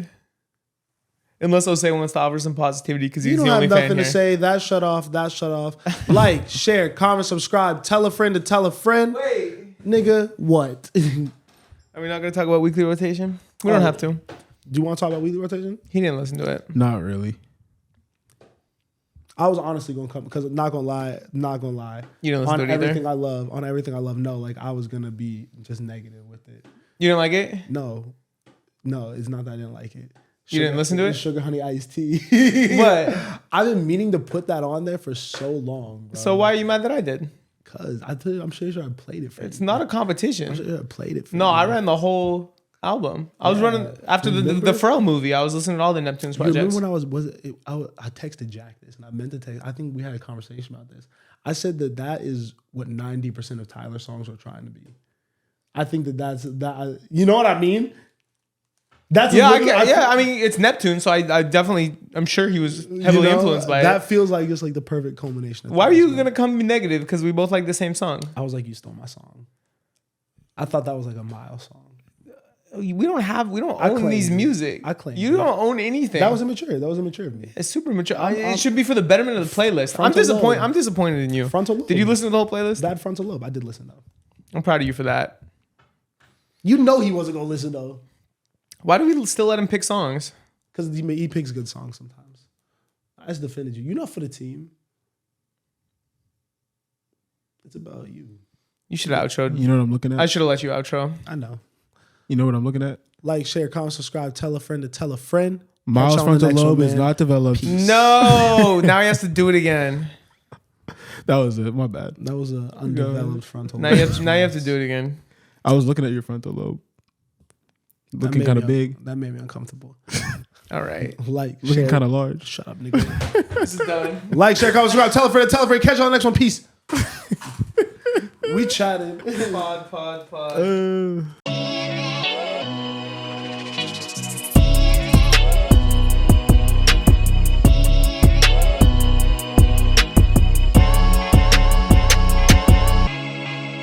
Unless Osei wants to offer some positivity because he's the only fan here. You don't have nothing to say. That shut off. Like, share, comment, subscribe. Tell a friend to tell a friend. Wait. Nigga, what? Are we not going to talk about weekly rotation? We don't have to. Do you want to talk about weekly rotation? He didn't listen to it. Not really. I was honestly gonna come because not gonna lie. You didn't listen to it either? On everything I love. No, like I was gonna be just negative with it. You didn't like it? No, it's not that I didn't like it. You didn't listen to it? Sugar Honey Iced Tea. What? I've been meaning to put that on there for so long, bro. So why are you mad that I did? Cause I'm sure I played it for It's you. not a competition. I'm sure I played it for No, you. I ran the whole album. I was running after the Pharrell movie. I was listening to all the Neptunes projects. Remember when I texted Jack this, and I meant to text. I think we had a conversation about this. I said that is what 90% of Tyler's songs are trying to be. I think that's that. You know what I mean? That's I mean, it's Neptune, so I definitely, I'm sure he was heavily influenced by it. That feels like it's like the perfect culmination. Why are you gonna come be negative? Because we both like the same song. I was like, you stole my song. I thought that was like a Miles song. We don't own these music. I claim you don't own anything. That was immature of me. It's super mature. It should be for the betterment of the playlist. I'm disappointed in you. Frontal lobe. Did you listen to the whole playlist? That frontal lobe. I did listen though. I'm proud of you for that. You know he wasn't gonna listen though. Why do we still let him pick songs? Because he picks good songs sometimes. I just defended you. You're not for the team. It's about you. You should have outroed. You know what I'm looking at? I should have let you outro. I know. You know what I'm looking at? Like, share, comment, subscribe, tell a friend to tell a friend. Miles' frontal lobe is not developed. No, now he has to do it again. That was it. My bad. That was an undeveloped frontal lobe. Now you have to do it again. I was looking at your frontal lobe. Looking kind of big. That made me uncomfortable. All right. Like, looking kind of large. Shut up, nigga. This is done. Like, share, comment, subscribe, tell a friend, tell a friend. Catch you on the next one. Peace. We chatted. Pod.